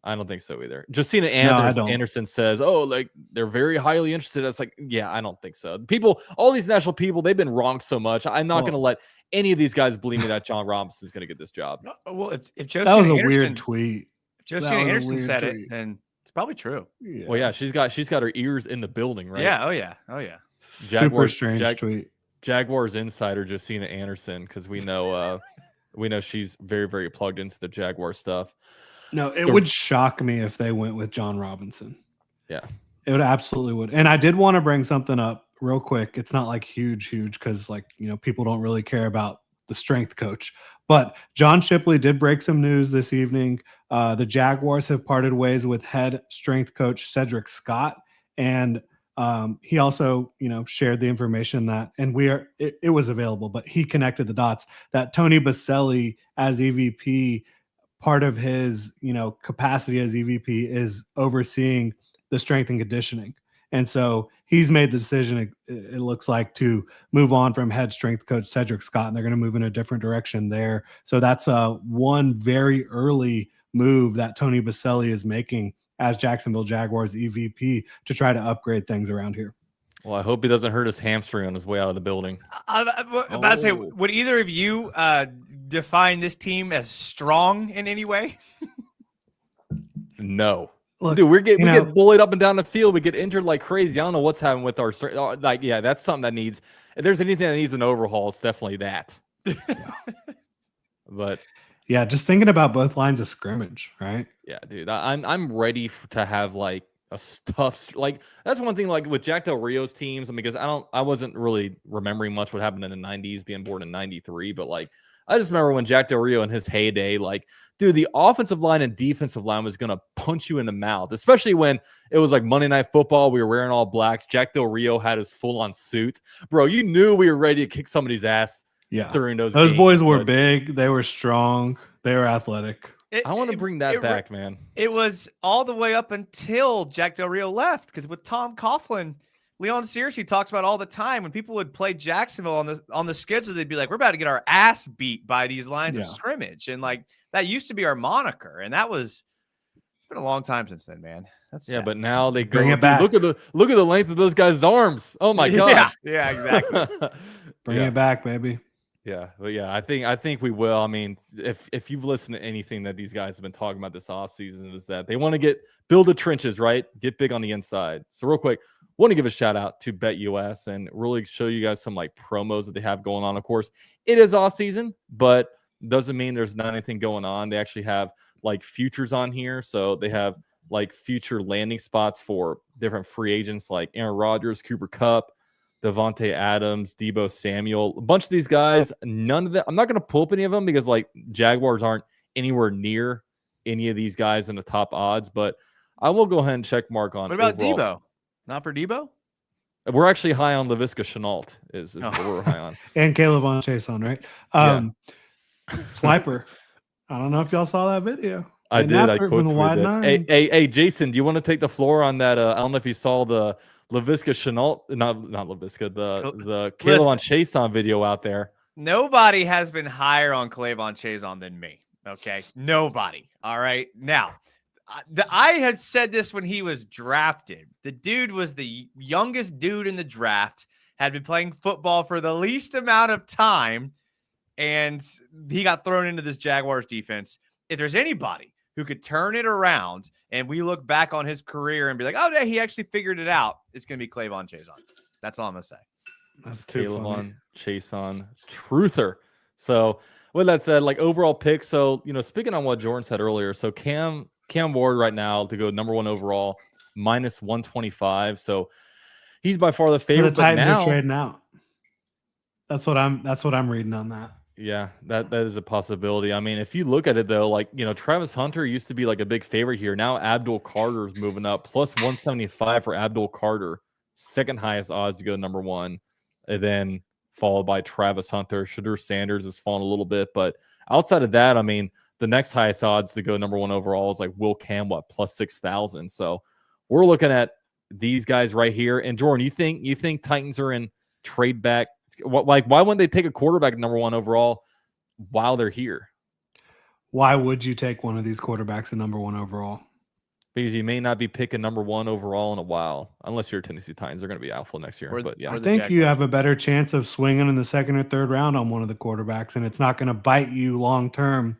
B: I don't think so either. Justina Anderson says, oh, like they're very highly interested. It's like, yeah, I don't think so. People, all these national people, they've been wrong so much. I'm not going to let any of these guys believe me that John Robinson is going to get this job.
C: Well, if
D: that was a weird tweet.
C: If Justina Anderson said it, then it's probably true.
B: Yeah. Well, yeah, she's got her ears in the building, right?
C: Yeah. Oh yeah.
D: Super strange tweet.
B: Jaguars insider Justina Anderson, because we know she's very, very plugged into the Jaguar stuff.
D: No, it would shock me if they went with John Robinson.
B: Yeah.
D: It would absolutely would. And I did want to bring something up real quick. It's not like huge, because people don't really care about the strength coach. But John Shipley did break some news this evening. The Jaguars have parted ways with head strength coach Cedric Scott. And he also, shared the information that, and it was available, but he connected the dots that Tony Baselli as EVP, part of his, capacity as EVP is overseeing the strength and conditioning. And so he's made the decision, it looks like, to move on from head strength coach Cedric Scott, and they're going to move in a different direction there. So that's one very early move that Tony Baselli is making as Jacksonville Jaguars EVP to try to upgrade things around here.
B: Well, I hope he doesn't hurt his hamstring on his way out of the building.
C: I'm about to say, would either of you define this team as strong in any way?
B: No.
D: Look,
B: dude, we get bullied up and down the field. We get injured like crazy. I don't know what's happening with our that's something that needs. If there's anything that needs an overhaul, it's definitely that. But
D: yeah, just thinking about both lines of scrimmage, right?
B: Yeah, dude, I'm ready to have like a tough, like that's one thing like with Jack Del Rio's teams. I mean, because I wasn't really remembering much what happened in the 90s, being born in 93, but like I just remember when Jack Del Rio in his heyday, like, dude, the offensive line and defensive line was going to punch you in the mouth, especially when it was like Monday Night Football. We were wearing all blacks. Jack Del Rio had his full-on suit. Bro, you knew we were ready to kick somebody's ass during those games.
D: Boys were big. They were strong. They were athletic.
B: I want to bring that back, man.
C: It was all the way up until Jack Del Rio left, because with Tom Coughlin, Leon Searcy talks about all the time when people would play Jacksonville on the schedule, they'd be like, we're about to get our ass beat by these lines of scrimmage. And like that used to be our moniker. And it's been a long time since then, man. That's sad.
B: But now they
D: bring it back.
B: Look at the length of those guys' arms. Oh my God.
C: Yeah, exactly.
D: Bring it back, baby.
B: Yeah, but yeah, I think we will. I mean, if you've listened to anything that these guys have been talking about this offseason, is that they want to build the trenches, right? Get big on the inside. So real quick, want to give a shout out to BetUS and really show you guys some like promos that they have going on. Of course, it is off season, but doesn't mean there's not anything going on. They actually have like futures on here. So they have like future landing spots for different free agents like Aaron Rodgers, Cooper Kupp, Devontae Adams, Debo Samuel, a bunch of these guys. None of them. I'm not going to pull up any of them because like Jaguars aren't anywhere near any of these guys in the top odds. But I will go ahead and check mark on.
C: What about
B: overall.
C: Debo? Not for Debo?
B: We're actually high on LaVisca Chenault. Is what we're high on.
D: And Caleb on Chase on, right? Swiper. I don't know if y'all saw that video.
B: I did. I
D: from the wide nine.
B: Hey, Jason, do you want to take the floor on that? I don't know if you saw the LaVisca Chenault, not LaVisca, the Kayvon Chason video out there.
C: Nobody has been higher on Kayvon Chason than me. Okay, nobody. All right, now I had said this when he was drafted. The dude was the youngest dude in the draft, had been playing football for the least amount of time, and he got thrown into this Jaguars defense. If there's anybody who could turn it around and we look back on his career and be like, oh, yeah, he actually figured it out, it's going to be Kayvon Chason. That's all I'm going to say.
D: That's too
B: Kayvon Chason, truther. So with that said, like overall pick. So, speaking on what Jordan said earlier, so Cam Ward right now to go number 1 overall, minus 125. So he's by far the favorite.
D: The Titans are trading out. That's what I'm reading on that.
B: Yeah, that is a possibility. I mean, if you look at it though, like Travis Hunter used to be like a big favorite here. Now Abdul Carter is moving up, plus 175 for Abdul Carter, second highest odds to go number 1, and then followed by Travis Hunter. Shadur Sanders has fallen a little bit, but outside of that, I mean, the next highest odds to go number 1 overall is like Will Campbell plus 6,000. So we're looking at these guys right here. And Jordan, you think Titans are in trade back? Why wouldn't they take a quarterback number 1 overall while they're here?
D: Why would you take one of these quarterbacks at number 1 overall?
B: Because you may not be picking number 1 overall in a while, unless you're Tennessee Titans. They're going to be alpha next year. But yeah,
D: I think you have a better chance of swinging in the 2nd or 3rd round on one of the quarterbacks, and it's not going to bite you long term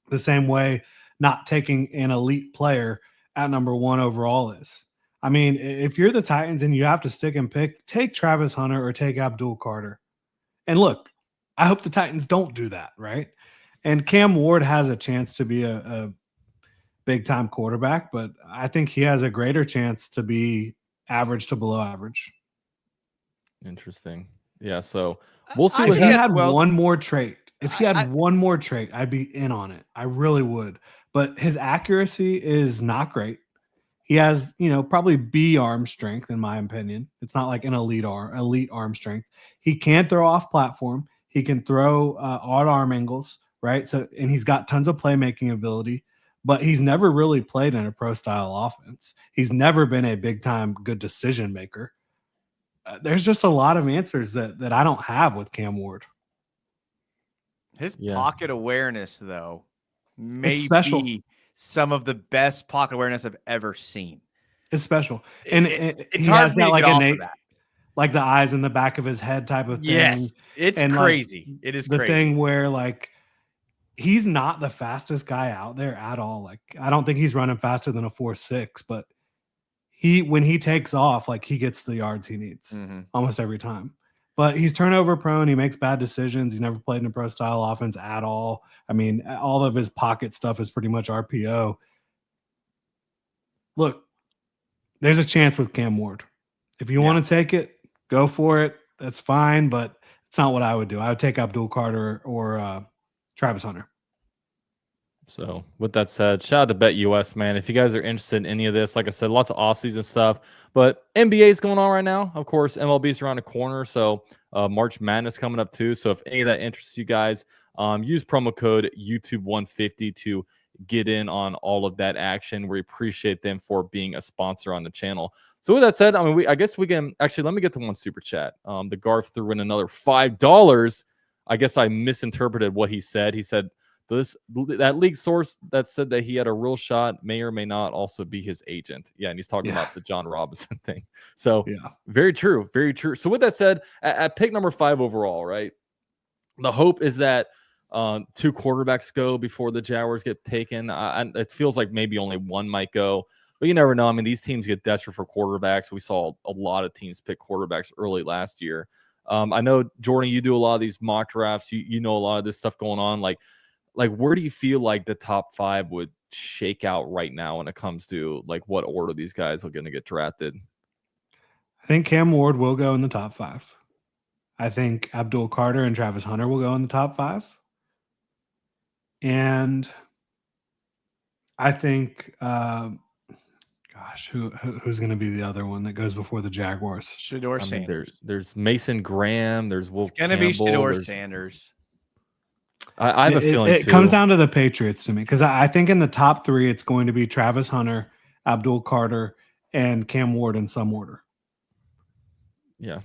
D: the same way not taking an elite player at number 1 overall is. I mean, if you're the Titans and you have to stick and pick, take Travis Hunter or take Abdul Carter. And look, I hope the Titans don't do that, right? And Cam Ward has a chance to be a big-time quarterback, but I think he has a greater chance to be average to below average.
B: Interesting. Yeah, so we'll see.
D: If he had one more trait, one more trait, I'd be in on it. I really would. But his accuracy is not great. He has, probably B arm strength, in my opinion. It's not like an elite arm strength. He can throw off platform. He can throw odd arm angles, right? So, and he's got tons of playmaking ability, but he's never really played in a pro style offense. He's never been a big time good decision maker. There's just a lot of answers that I don't have with Cam Ward.
C: His pocket awareness, though, may
D: special.
C: Be some of the best pocket awareness I've ever seen.
D: It's special. And
C: it's hard for me to get off of that.
D: Like the eyes in the back of his head type of thing.
C: Yes, it's crazy. It is
D: the
C: crazy.
D: thing where like he's not the fastest guy out there at all. Like I don't think he's running faster than a 4.6, but when he takes off, like he gets the yards he needs almost every time. But he's turnover prone. He makes bad decisions. He's never played in a pro style offense at all. I mean, all of his pocket stuff is pretty much RPO. Look, there's a chance with Cam Ward. If you want to take it, go for it. That's fine, but it's not what I would do. I would take Abdul Carter or Travis Hunter.
B: So with that said, shout out to BetUS, man. If you guys are interested in any of this, like I said, lots of offseason stuff. But NBA is going on right now. Of course, MLB is around the corner. So March Madness coming up too. So if any of that interests you guys, use promo code YouTube150 to get in on all of that action. We appreciate them for being a sponsor on the channel. So with that said, I mean, I guess we can actually, let me get to one super chat. The Garth threw in another $5. I guess I misinterpreted what he said. He said, that league source that said that he had a real shot may or may not also be his agent. Yeah, and he's talking about the John Robinson thing. So very true, very true. So with that said, at pick number 5 overall, right? The hope is that 2 quarterbacks go before the Jaguars get taken. It feels like maybe only one might go, but you never know. I mean, these teams get desperate for quarterbacks. We saw a lot of teams pick quarterbacks early last year. I know, Jordan, you do a lot of these mock drafts. You know a lot of this stuff going on. Like where do you feel like the top 5 would shake out right now when it comes to like what order these guys are going to get drafted?
D: I think Cam Ward will go in the top 5. I think Abdul Carter and Travis Hunter will go in the top 5. And I think, who's going to be the other one that goes before the Jaguars?
C: Shedeur Sanders.
B: There's Mason Graham. There's Will
C: It's going to be
B: Campbell,
C: Shedeur Sanders.
B: I have a feeling
D: it comes down to the Patriots to me, because I think in the top 3, it's going to be Travis Hunter, Abdul Carter, and Cam Ward in some order.
B: Yeah.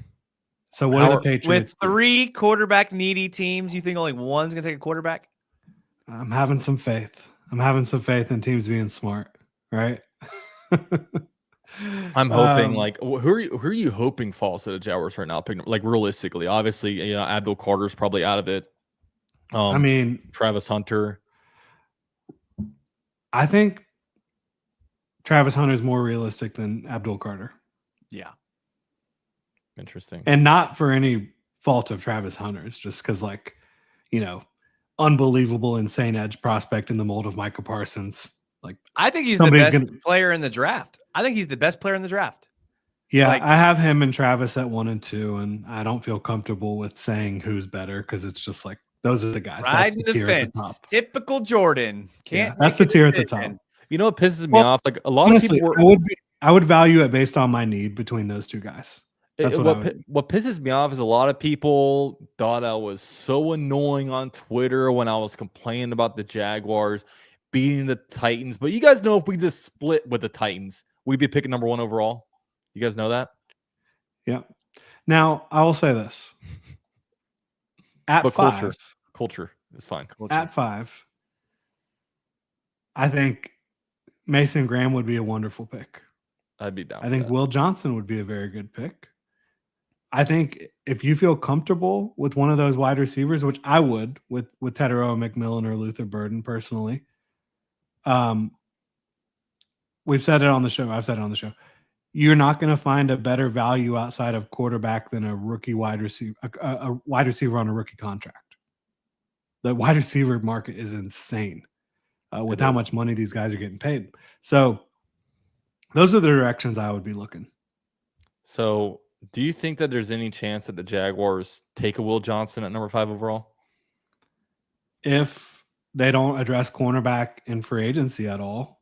D: So what are the Patriots?
C: With 3 quarterback needy teams, you think only one's going to take a quarterback?
D: I'm having some faith. I'm having some faith in teams being smart, right?
B: I'm hoping who are you hoping falls to the Jaguars right now? Like realistically, obviously, Abdul Carter's probably out of it.
D: I mean,
B: Travis Hunter.
D: I think Travis Hunter is more realistic than Abdul Carter.
C: Yeah.
B: Interesting.
D: And not for any fault of Travis Hunter's, just because, unbelievable, insane edge prospect in the mold of Micah Parsons. Like,
C: I think he's the best player in the draft. I think he's the best player in the draft.
D: Yeah, I have him and Travis at 1 and 2, and I don't feel comfortable with saying who's better, because it's just like those are the guys.
C: Riding the fence. Typical Jordan.
D: That's the tier at the top.
B: You know what pisses me off? Like a lot of people
D: I would value it based on my need between those 2 guys. That's
B: what pisses me off is a lot of people thought I was so annoying on Twitter when I was complaining about the Jaguars beating the Titans. But you guys know if we just split with the Titans, we'd be picking number 1 overall. You guys know that?
D: Yeah. Now, I will say this. At 5.
B: Culture is fine.
D: At 5, I think Mason Graham would be a wonderful pick.
B: I'd be down.
D: I think Will Johnson would be a very good pick. I think if you feel comfortable with one of those wide receivers, which I would with Tedero McMillan or Luther Burden personally, we've said it on the show. I've said it on the show. You're not going to find a better value outside of quarterback than a rookie wide receiver, a wide receiver on a rookie contract. The wide receiver market is insane with how much money these guys are getting paid. So those are the directions I would be looking.
B: So do you think that there's any chance that the Jaguars take a Will Johnson at number 5 overall?
D: If they don't address cornerback in free agency at all.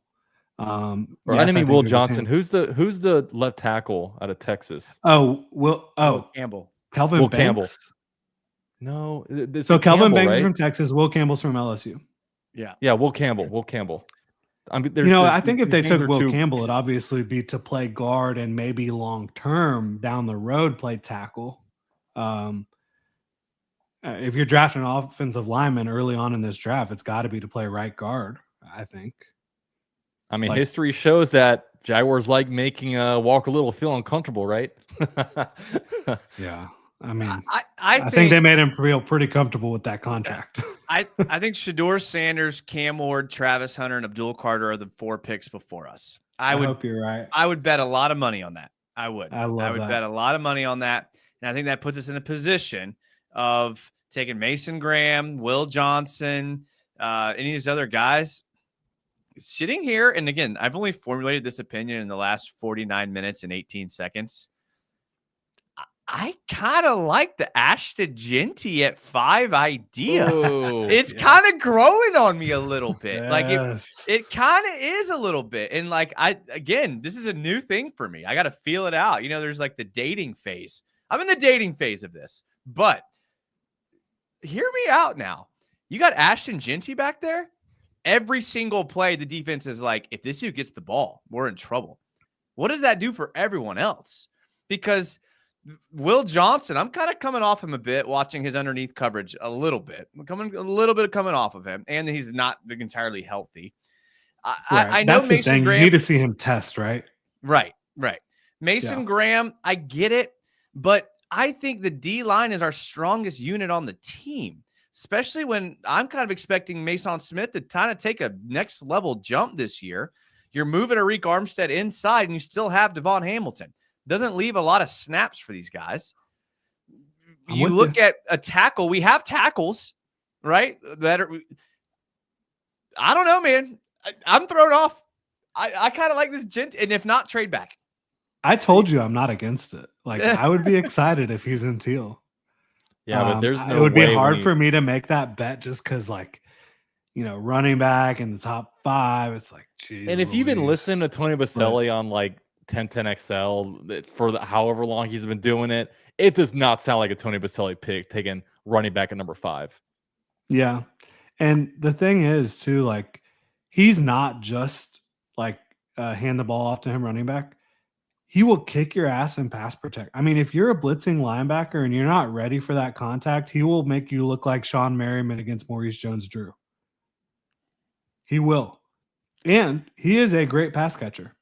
B: I mean Will Johnson. Who's the left tackle out of Texas?
C: Will Campbell.
D: Kelvin Banks.
B: Campbell. No.
D: So Kelvin
B: Campbell,
D: Banks
B: right?
D: is from Texas. Will Campbell's from LSU.
B: Yeah, Will Campbell. I mean,
D: I think if they took Will Campbell, it'd obviously be to play guard and maybe long term down the road play tackle. If you're drafting an offensive lineman early on in this draft, it's got to be to play right guard, I think.
B: I mean, history shows that Jaguars like making Walker Little feel uncomfortable, right?
D: Yeah. I mean,
C: I
D: think they made him feel pretty comfortable with that contract.
C: I think Shedeur Sanders, Cam Ward, Travis Hunter, and Abdul Carter are the 4 picks before us. I hope you're right. I would bet a lot of money on that. I would bet a lot of money on that. And I think that puts us in a position of taking Mason Graham, Will Johnson, any of these other guys sitting here. And again, I've only formulated this opinion in the last 49 minutes and 18 seconds. I kind of like the Ashton Genty at 5 idea. Ooh, it's kind of growing on me a little bit. Like it kind of is a little bit. And like, this is a new thing for me. I got to feel it out. There's like the dating phase. I'm in the dating phase of this, but hear me out now. You got Ashton Genty back there. Every single play, the defense is like, if this dude gets the ball, we're in trouble. What does that do for everyone else? Because Will Johnson, I'm kind of coming off him a bit, watching his underneath coverage a little bit. Coming off of him, and he's not entirely healthy. I know
D: that's
C: Mason
D: the thing.
C: Graham.
D: You need to see him test, right?
C: Right. Mason Graham, I get it, but I think the D line is our strongest unit on the team, especially when I'm kind of expecting Mason Smith to kind of take a next level jump this year. You're moving Arik Armstead inside, and you still have Devon Hamilton. Doesn't leave a lot of snaps for these guys. You look at a tackle. We have tackles, right? That are, I don't know, man. I'm thrown off. I kind of like this gent, and if not, trade back.
D: I told you I'm not against it. Like, I would be excited if he's in teal.
B: Yeah, but there's no
D: it would be
B: way
D: hard for me to make that bet just because, like, you know, running back in the top 5, it's like, geez.
B: And if you've been listening to Tony Baselli on like 1010XL for however long he's been doing it, it does not sound like a Tony Baselli pick taking running back at number 5.
D: Yeah. And the thing is, too, like, he's not just like hand the ball off to him running back. He will kick your ass and pass protect. I mean, if you're a blitzing linebacker and you're not ready for that contact, he will make you look like Sean Merriman against Maurice Jones-Drew. He will. And he is a great pass catcher.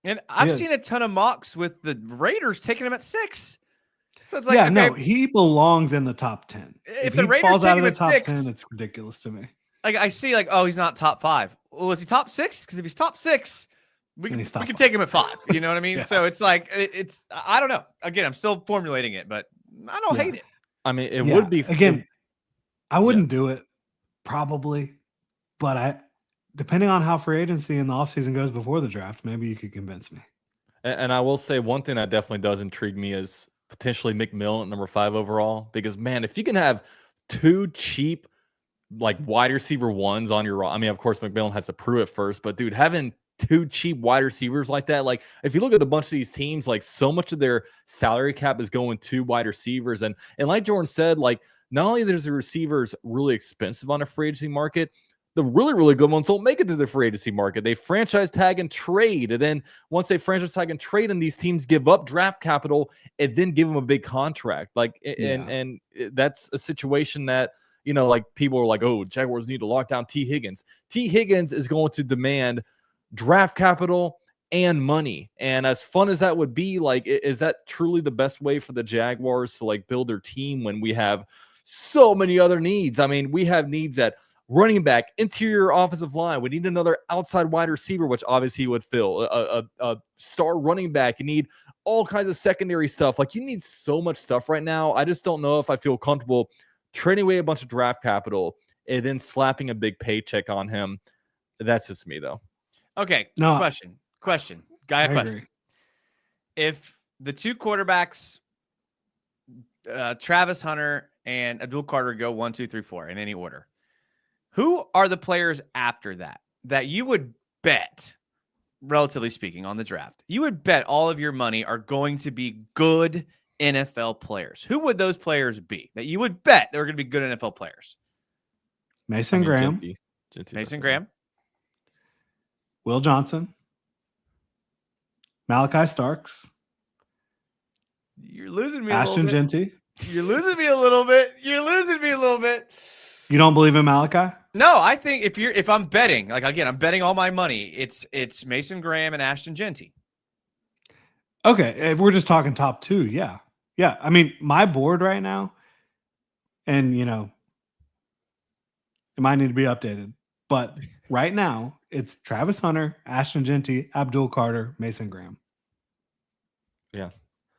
C: And I've seen a ton of mocks with the Raiders taking him at 6. So it's like,
D: no, he belongs in the top 10.
C: If
D: he
C: the Raiders
D: falls out
C: take
D: of
C: him
D: the top
C: at 6,
D: 10, it's ridiculous to me.
C: Like, I see, like, oh, he's not top 5. Well, is he top 6? Because if he's top 6, we can take him at 5. You know what I mean?
D: Yeah.
C: So it's like, I don't know. Again, I'm still formulating it, but I don't hate it.
B: I mean, it would be
D: again. I wouldn't do it, probably, but depending on how free agency and the offseason goes before the draft, maybe you could convince me.
B: And I will say one thing that definitely does intrigue me is potentially McMillan at number 5 overall. Because, man, if you can have 2 cheap, like, wide receiver ones on your – I mean, of course, McMillan has to prove it first. But, dude, having 2 cheap wide receivers like that, like, if you look at a bunch of these teams, like, so much of their salary cap is going to wide receivers. And like Jordan said, like, not only there's the receivers really expensive on a free agency market, the really, really good ones don't make it to the free agency market. They franchise tag and trade. And then once they franchise tag and trade, and these teams give up draft capital and then give them a big contract. Like, and that's a situation that, you know, like, people are like, oh, Jaguars need to lock down T. Higgins. T. Higgins is going to demand draft capital and money. And as fun as that would be, like, is that truly the best way for the Jaguars to, like, build their team when we have so many other needs? I mean, we have needs at running back, interior offensive line. We need another outside wide receiver, which obviously would fill a star running back. You need all kinds of secondary stuff. Like, you need so much stuff right now. I just don't know if I feel comfortable trading away a bunch of draft capital and then slapping a big paycheck on him. That's just me, though.
C: Okay.
D: No,
C: Question. Guy, a question.
D: Agree.
C: If the 2 quarterbacks, Travis Hunter and Abdul Carter, go 1, 2, 3, 4 in any order, who are the players after that you would bet, relatively speaking, on the draft? You would bet all of your money are going to be good NFL players. Who would those players be that you would bet they were going to be good NFL players?
D: Mason Graham.
B: Genty,
C: Mason Graham.
D: Will Johnson. Malachi Starks.
C: You're losing me
D: Ashton
C: a little bit.
D: Genty.
C: You're losing me a little bit. You're losing me a little bit.
D: You don't believe in Malachi?
C: No, I think if I'm betting, like, again, I'm betting all my money, it's Mason Graham and Ashton Genty.
D: Okay, if we're just talking top 2, yeah. Yeah, I mean, my board right now, and, you know, it might need to be updated, but right now, it's Travis Hunter, Ashton Genty, Abdul Carter, Mason Graham.
B: Yeah.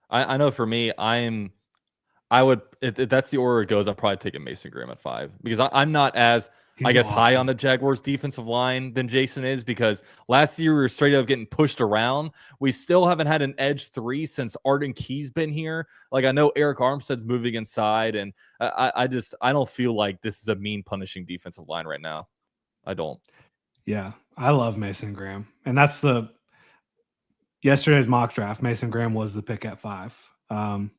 B: I know for me, I would, if that's the order it goes, I'll probably take a Mason Graham at 5 because I'm not as, I guess, high on the Jaguars defensive line than Jason is, because last year we were straight up getting pushed around. We still haven't had an edge 3 since Arden Key's been here. Like, I know Eric Armstead's moving inside, and I don't feel like this is a mean punishing defensive line right now. I don't.
D: Yeah, I love Mason Graham. And that's yesterday's mock draft. Mason Graham was the pick at 5.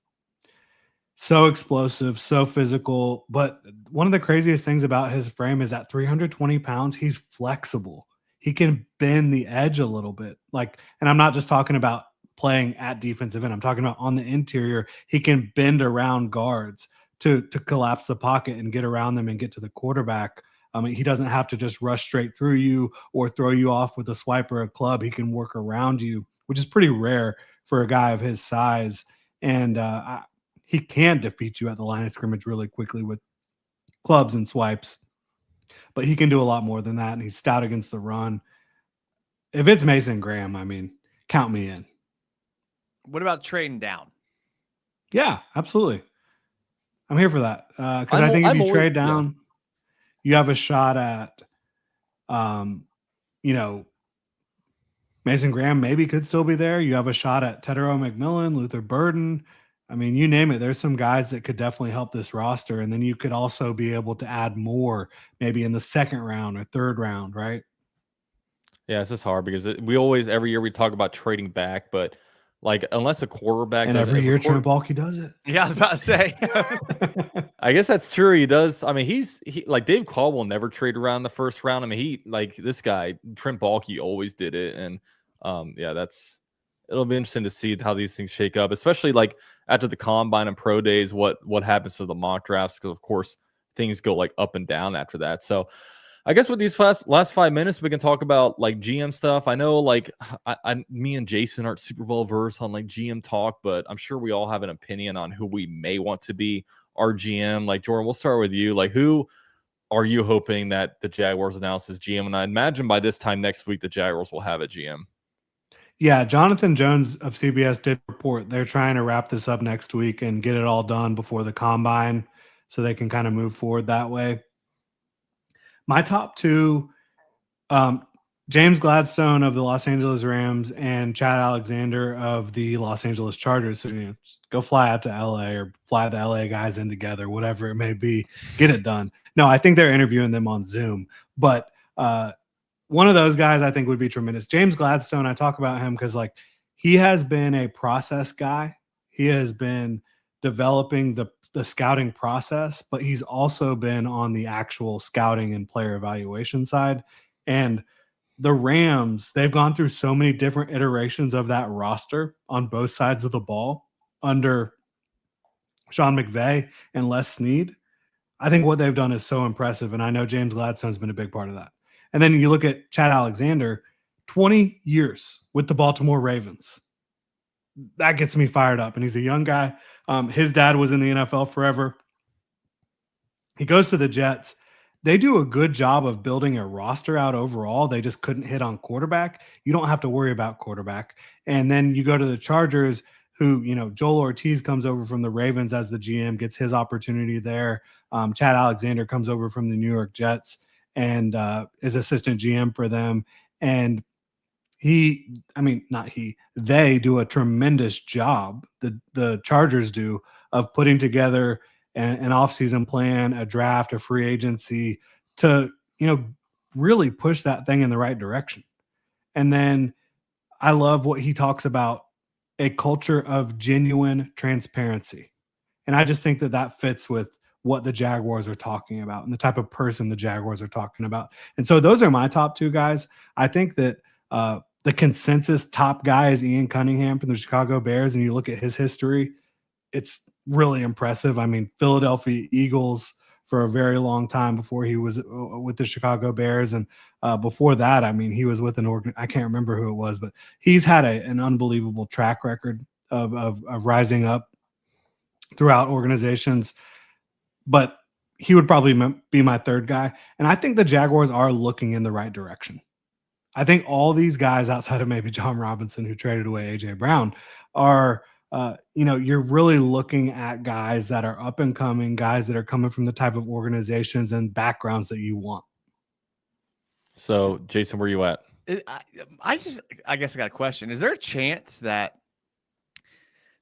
D: So explosive, so physical. But one of the craziest things about his frame is at 320 pounds, he's flexible. He can bend the edge a little bit. Like, and I'm not just talking about playing at defensive end. I'm talking about on the interior. He can bend around guards to collapse the pocket and get around them and get to the quarterback. I mean, he doesn't have to just rush straight through you or throw you off with a swipe or a club. He can work around you, which is pretty rare for a guy of his size and he can defeat you at the line of scrimmage really quickly with clubs and swipes. But he can do a lot more than that, and he's stout against the run. If it's Mason Graham, I mean, count me in.
C: What about trading down?
D: Yeah, absolutely. I'm here for that because I think if you trade down, you have a shot at, Mason Graham maybe could still be there. You have a shot at Tedero McMillan, Luther Burden. I mean, you name it. There's some guys that could definitely help this roster. And then you could also be able to add more maybe in the second round or third round, right?
B: Yeah, it's just hard because we always, every year we talk about trading back, but like unless a quarterback
D: and
B: does
D: every year Trent Baalke does it.
C: Yeah, I was about to say.
B: I guess that's true. He does. I mean, he like Dave Caldwell never traded around the first round. I mean, he like this guy Trent Baalke always did it, and yeah, it'll be interesting to see how these things shake up, especially like after the combine and pro days. What happens to the mock drafts? Because of course things go like up and down after that. So I guess with these last 5 minutes, we can talk about like GM stuff. I know like me and Jason aren't super well versed on like GM talk, but I'm sure we all have an opinion on who we may want to be our GM. Like Jordan, we'll start with you. Like who are you hoping that the Jaguars announce as GM? And I imagine by this time next week, the Jaguars will have a GM.
D: Yeah, Jonathan Jones of CBS did report they're trying to wrap this up next week and get it all done before the combine so they can kind of move forward that way. My top two, James Gladstone of the Los Angeles Rams and Chad Alexander of the Los Angeles Chargers. So, go fly out to LA or fly the LA guys in together, whatever it may be, get it done. No, I think they're interviewing them on Zoom, but one of those guys I think would be tremendous. James Gladstone, I talk about him because like he has been a process guy. He has been developing the scouting process, but he's also been on the actual scouting and player evaluation side. And the Rams, they've gone through so many different iterations of that roster on both sides of the ball under Sean McVay and Les Snead. I think what they've done is so impressive, and I know James Gladstone's been a big part of that. And then you look at Chad Alexander, 20 years with the Baltimore Ravens. That gets me fired up, and he's a young guy. His dad was in the NFL forever. He goes to the Jets. They do a good job of building a roster out overall. They just couldn't hit on quarterback. You don't have to worry about quarterback. And then you go to the Chargers, who, Joel Ortiz comes over from the Ravens as the GM, gets his opportunity there. Chad Alexander comes over from the New York Jets and is assistant GM for them. And they do a tremendous job. The Chargers do of putting together an offseason plan, a draft, a free agency to, really push that thing in the right direction. And then I love what he talks about, a culture of genuine transparency. And I just think that fits with what the Jaguars are talking about and the type of person the Jaguars are talking about. And so those are my top two guys. I think that the consensus top guy is Ian Cunningham from the Chicago Bears. And you look at his history, it's really impressive. I mean, Philadelphia Eagles for a very long time before he was with the Chicago Bears. And before that, I mean, he was with I can't remember who it was, but he's had an unbelievable track record of rising up throughout organizations. But he would probably be my third guy. And I think the Jaguars are looking in the right direction. I think all these guys outside of maybe John Robinson, who traded away A.J. Brown, are, you're really looking at guys that are up and coming, guys that are coming from the type of organizations and backgrounds that you want.
B: So, Jason, where are you at?
C: I guess I got a question. Is there a chance that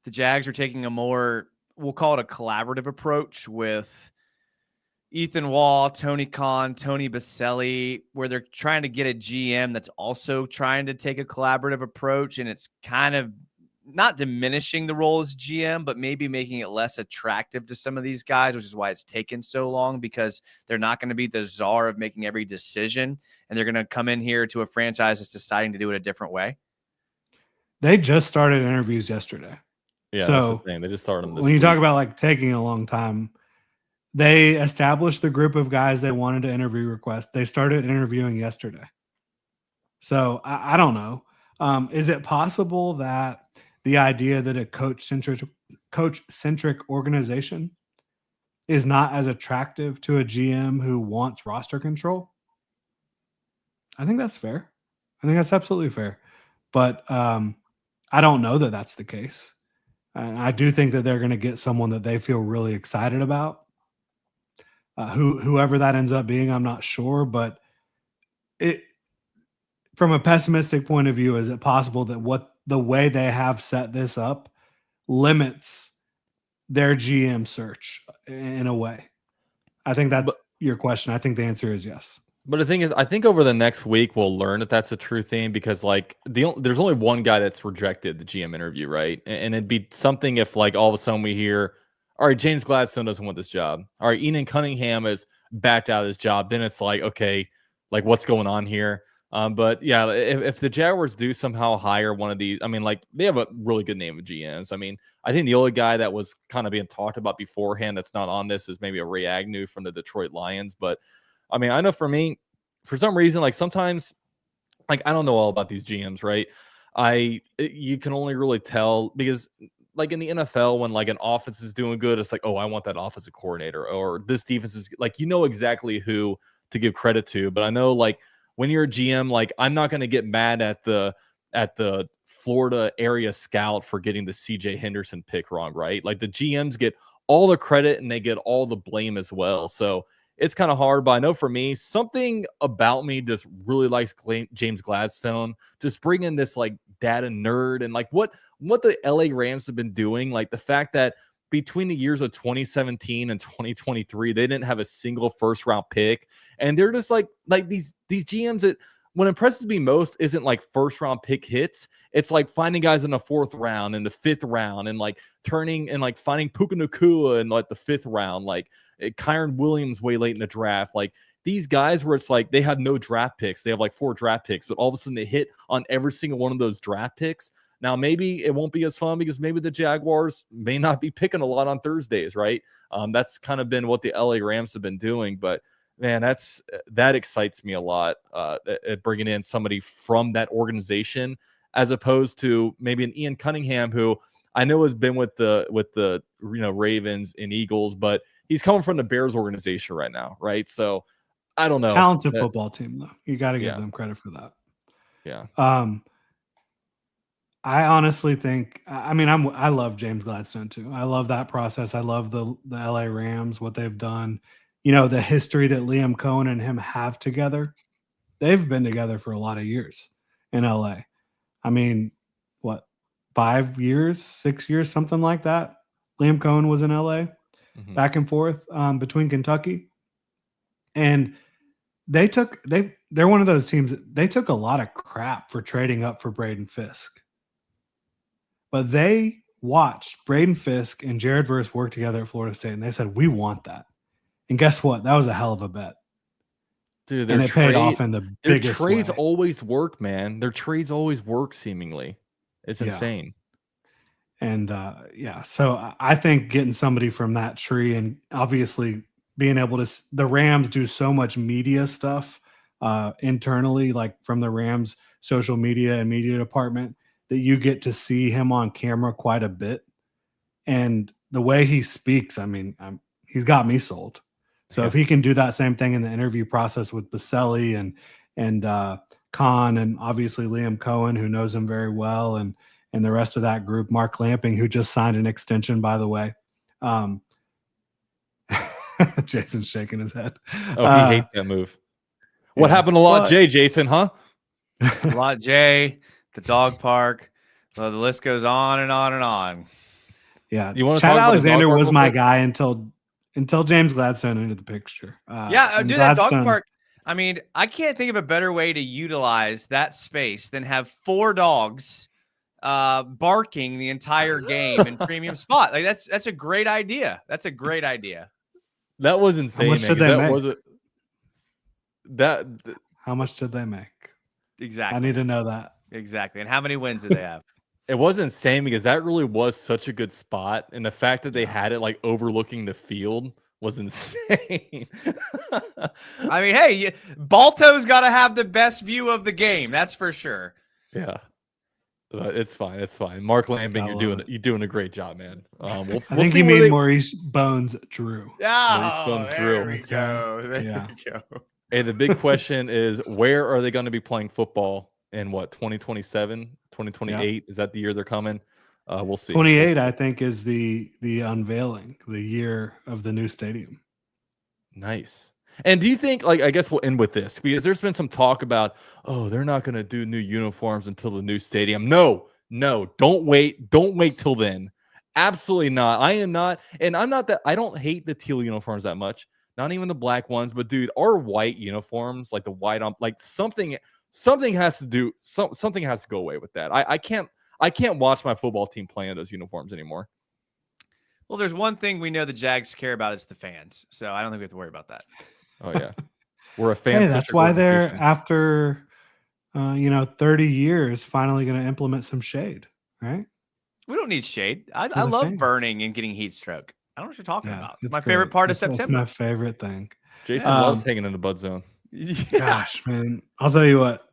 C: the Jags are taking a more, we'll call it a collaborative approach with Ethan Wall, Tony Khan, Tony Baselli, where they're trying to get a GM that's also trying to take a collaborative approach, and it's kind of not diminishing the role as GM, but maybe making it less attractive to some of these guys, which is why it's taken so long, because they're not going to be the czar of making every decision, and they're going to come in here to a franchise that's deciding to do it a different way.
D: They just started interviews yesterday.
B: Yeah,
D: so
B: that's the thing. They just started them this
D: when you
B: week.
D: talk about like taking a long time, they established the group of guys they wanted to interview request. They started interviewing yesterday. So I don't know. Is it possible that the idea that a coach centric organization is not as attractive to a GM who wants roster control. I think that's fair. I think that's absolutely fair. But I don't know that that's the case. And I do think that they're going to get someone that they feel really excited about. Whoever that ends up being, I'm not sure. But it, from a pessimistic point of view, is it possible that the way they have set this up limits their GM search in a way? I think that's your question. I think the answer is yes.
B: But the thing is, I think over the next week we'll learn that that's a true thing, because like there's only one guy that's rejected the GM interview, right? And it'd be something if like all of a sudden we hear, all right, James Gladstone doesn't want this job. All right, Ian Cunningham is backed out of his job. Then it's like, okay, like what's going on here? But yeah, if the Jaguars do somehow hire one of these, I mean, like they have a really good name of GMs. I mean, I think the only guy that was kind of being talked about beforehand that's not on this is maybe a Ray Agnew from the Detroit Lions. But I mean, I know for me, for some reason, like sometimes, like I don't know all about these GMs, right? You can only really tell because like in the NFL, when like an offense is doing good, it's like, oh, I want that offensive coordinator, or this defense is like, you know exactly who to give credit to. But I know like when you're a GM, like I'm not going to get mad at the Florida area scout for getting the CJ Henderson pick wrong, right? Like the GMs get all the credit and they get all the blame as well. So it's kind of hard, but I know for me, something about me just really likes James Gladstone. Just bringing this like data nerd and like what the LA Rams have been doing. Like the fact that between the years of 2017 and 2023, they didn't have a single first round pick. And they're just like these GMs that what impresses me most isn't like first round pick hits. It's like finding guys in the 4th round and the 5th round and like turning and like finding Puka Nacua in like the 5th round, like Kyron Williams way late in the draft. Like these guys where it's like they have no draft picks. They have like 4 draft picks, but all of a sudden they hit on every single one of those draft picks. Now, maybe it won't be as fun because maybe the Jaguars may not be picking a lot on Thursdays, right? That's kind of been what the LA Rams have been doing. But man, that excites me a lot. At bringing in somebody from that organization, as opposed to maybe an Ian Cunningham, who I know has been with the Ravens and Eagles, but he's coming from the Bears organization right now, right? So I don't know.
D: Talented football team, though. You got to give them credit for that.
B: Yeah.
D: I honestly think, I mean, I love James Gladstone too. I love that process. I love the LA Rams, what they've done. You know, the history that Liam Cohen and him have together. They've been together for a lot of years in LA. I mean, what, 5 years, 6 years, something like that. Liam Cohen was in LA, back and forth between Kentucky. And they're one of those teams that they took a lot of crap for trading up for Braden Fisk. But they watched Braden Fisk and Jared Verse work together at Florida State, and they said, we want that. And guess what? That was a hell of a bet.
B: Dude,
D: and it paid off in the biggest way.
B: Their trades always work, man. Their trades always work, seemingly. It's insane.
D: And, so I think getting somebody from that tree and obviously being able to – the Rams do so much media stuff internally, like from the Rams social media and media department, that you get to see him on camera quite a bit. And the way he speaks, I mean, he's got me sold. So if he can do that same thing in the interview process with Baselli and Khan and obviously Liam Cohen, who knows him very well, and the rest of that group, Mark Lamping, who just signed an extension, by the way. Jason's shaking his head.
B: Oh, he hates that move. What happened to Lot J, Jason, huh?
C: Lot J, the dog park. Well, the list goes on and on and on.
D: Yeah.
B: You want to
D: Chad
B: talk
D: Alexander
B: about
D: was my guy until James Gladstone entered the picture.
C: Dude, that dog park. I mean, I can't think of a better way to utilize that space than have 4 dogs barking the entire game in premium spot. Like that's a great idea. That's a great idea.
B: That was insane.
D: How much did they make? How much did they make?
C: Exactly.
D: I need to know that.
C: Exactly. And how many wins did they have?
B: It was insane because that really was such a good spot. And the fact that they had it like overlooking the field was insane.
C: I mean, hey, Balto's got to have the best view of the game. That's for sure.
B: Yeah. It's fine. It's fine. Mark Lambing,
D: I
B: you're
D: love
B: doing a great job, man. We'll
D: I think
B: see
D: you
B: where
D: mean
B: they-
D: Maurice Bones Drew.
C: Oh,
B: Bones
C: there
B: Drew.
C: we go. There
D: Yeah.
C: we go.
B: Hey, the big question is, where are they going to be playing football in what, 2027, 2028? Is that the year they're coming? We'll see.
D: 28, I think, is the unveiling, the year of the new stadium.
B: Nice. And do you think, like, I guess we'll end with this because there's been some talk about, oh, they're not going to do new uniforms until the new stadium. No, don't wait. Don't wait till then. Absolutely not. I am not. And I'm not that. I don't hate the teal uniforms that much. Not even the black ones. But, dude, our white uniforms, like the white on, like something has to do, something has to go away with that. I can't watch my football team playing those uniforms anymore.
C: Well, there's one thing we know the Jags care about. It's the fans. So I don't think we have to worry about that.
B: Oh, yeah. We're a fan.
D: Hey, that's why they're, after 30 years, finally going to implement some shade, right?
C: We don't need shade. I
D: the
C: love
D: fans.
C: burning and getting heat stroke. I don't know what you're talking about. It's
D: it's
C: my favorite
D: great.
C: part of
D: That's
C: September.
D: my favorite thing.
B: Jason loves hanging in the bud zone.
D: Gosh, man. I'll tell you what,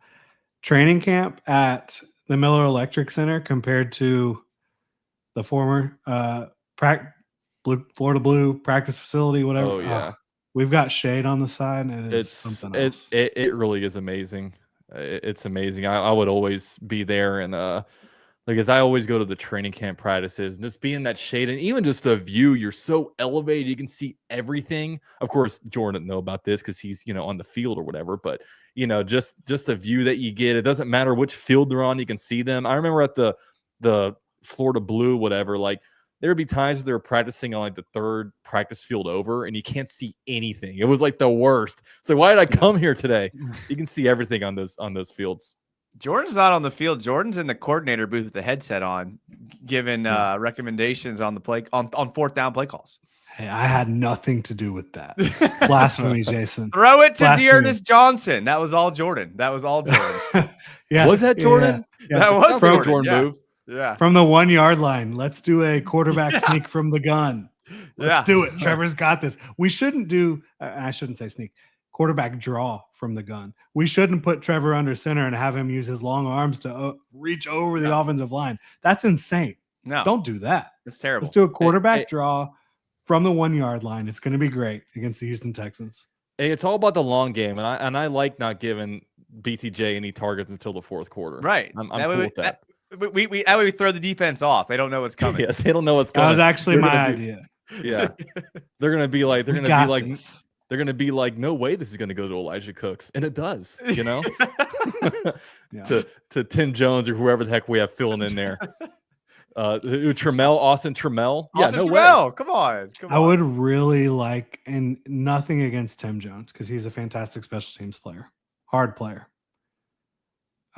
D: training camp at the Miller Electric Center compared to the former Florida Blue practice facility, whatever.
B: Oh, yeah.
D: We've got shade on the side, and it's something else.
B: It really is amazing. It's amazing. I would always be there, and because I always go to the training camp practices, and just being in that shade, and even just the view, you're so elevated, you can see everything. Of course, Jordan didn't know about this because he's on the field or whatever, but just the view that you get. It doesn't matter which field they're on, you can see them. I remember at the Florida Blue, whatever, like there would be times that they were practicing on like the third practice field over, and you can't see anything. It was like the worst. So why did I come here today? You can see everything on those fields.
C: Jordan's not on the field. Jordan's in the coordinator booth with the headset on, giving recommendations on the play on fourth down play calls.
D: Hey, I had nothing to do with that. Blasphemy, Jason.
C: Throw it to
D: Blasphemy.
C: Dearness Johnson. That was all Jordan.
D: Yeah,
B: Was that Jordan?
D: Yeah.
C: That was
B: From
C: Jordan. Yeah.
B: move.
C: Yeah.
D: From the 1 yard line. Let's do a quarterback sneak from the gun. Let's do it. Trevor's got this. We shouldn't do, I shouldn't say sneak, quarterback draw from the gun. We shouldn't put Trevor under center and have him use his long arms to reach over the offensive line. That's insane.
C: No,
D: Don't do that.
C: it's terrible.
D: Let's do a quarterback draw from the 1 yard line. It's going to be great against the Houston Texans.
B: Hey, it's all about the long game, and I like not giving BTJ any targets until the fourth quarter.
C: Right.
B: I'm cool with that.
C: We that way we throw the defense off. They don't know what's coming.
B: Yeah, they don't know what's
D: That
B: coming.
D: was actually my idea.
B: Yeah, they're gonna be like
D: We got this.
B: they're gonna be like, no way, this is gonna go to Elijah Cooks, and it does.
D: Yeah.
B: to Tim Jones or whoever the heck we have filling in there. Austin Trammell. Yeah,
C: Austin
B: no way.
C: Trammell, come on.
D: I would really like, and nothing against Tim Jones because he's a fantastic special teams player, hard player.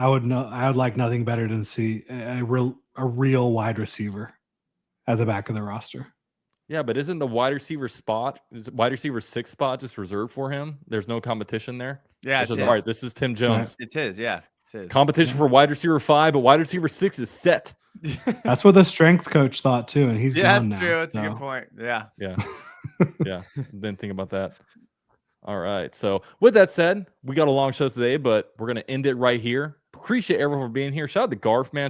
D: I would like nothing better than see a real wide receiver at the back of the roster.
B: Yeah, but isn't the wide receiver 6 spot just reserved for him? There's no competition there.
C: Yeah,
B: It's just, all right, this is Tim Jones.
C: It is. Yeah, it is.
B: Competition for wide receiver 5, but wide receiver 6 is set.
D: That's what the strength coach thought too, and he's
C: Yeah,
D: gone
C: that's
D: now,
C: true. That's a
D: so.
C: good point. Yeah.
B: Yeah. Yeah. Didn't think about that. All right. So with that said, we got a long show today, but we're going to end it right here. Appreciate everyone for being here. Shout out to Garf, man.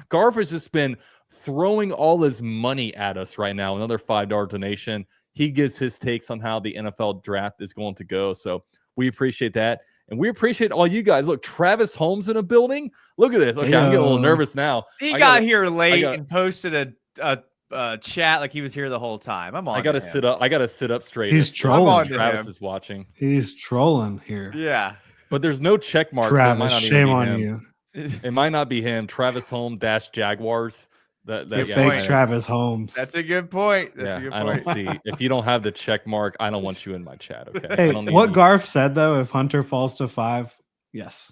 B: Garf has just been throwing all his money at us right now. Another $5 donation. He gives his takes on how the NFL draft is going to go. So we appreciate that. And we appreciate all you guys. Look, Travis Holmes in a building. Look at this. Okay, I'm getting a little nervous now.
C: He got here late and posted a chat like he was here the whole time.
B: I gotta sit up. I gotta sit up straight.
D: He's trolling.
B: Travis is watching.
D: He's trolling here.
C: Yeah.
B: But there's no check mark.
D: Travis,
B: so
D: shame on you.
B: It might not be him. Travis Holmes - Jaguars. That
D: fake Travis Holmes.
C: That's a good point.
B: I don't see. If you don't have the check mark, I don't want you in my chat. Okay.
D: Hey, what Garf said though, if Hunter falls to 5, yes,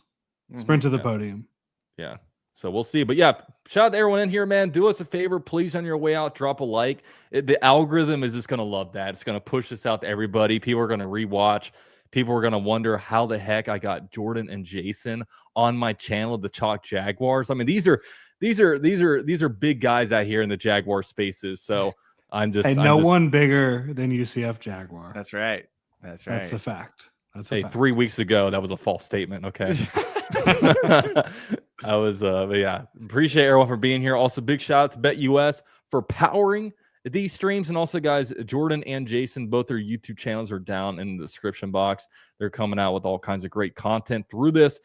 D: sprint to the podium.
B: Yeah. So we'll see. But yeah, shout out to everyone in here, man. Do us a favor, please, on your way out, drop a like. The algorithm is just going to love that. It's going to push this out to everybody. People are going to rewatch. People are going to wonder how the heck I got Jordan and Jason on my channel, the Chalk Jaguars. I mean, these are big guys out here in the Jaguar spaces. So I'm just
D: one bigger than UCF Jaguar.
C: That's right. That's right.
D: That's a fact. That's a fact.
B: 3 weeks ago, that was a false statement. Okay. I was, but yeah, appreciate everyone for being here. Also, big shout out to BetUS for powering these streams. And also, guys, Jordan and Jason, both their YouTube channels are down in the description box. They're coming out with all kinds of great content through this,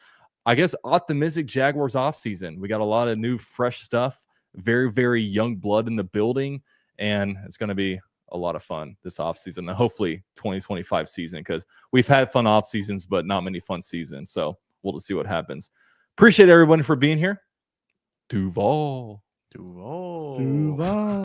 B: I guess, optimistic Jaguars offseason. We got a lot of new, fresh stuff, very, very young blood in the building, and it's going to be a lot of fun this offseason, and hopefully 2025 season, because we've had fun off seasons, but not many fun seasons. So we'll just see what happens. Appreciate everyone for being here. Duval.
C: Duval.
D: Duval.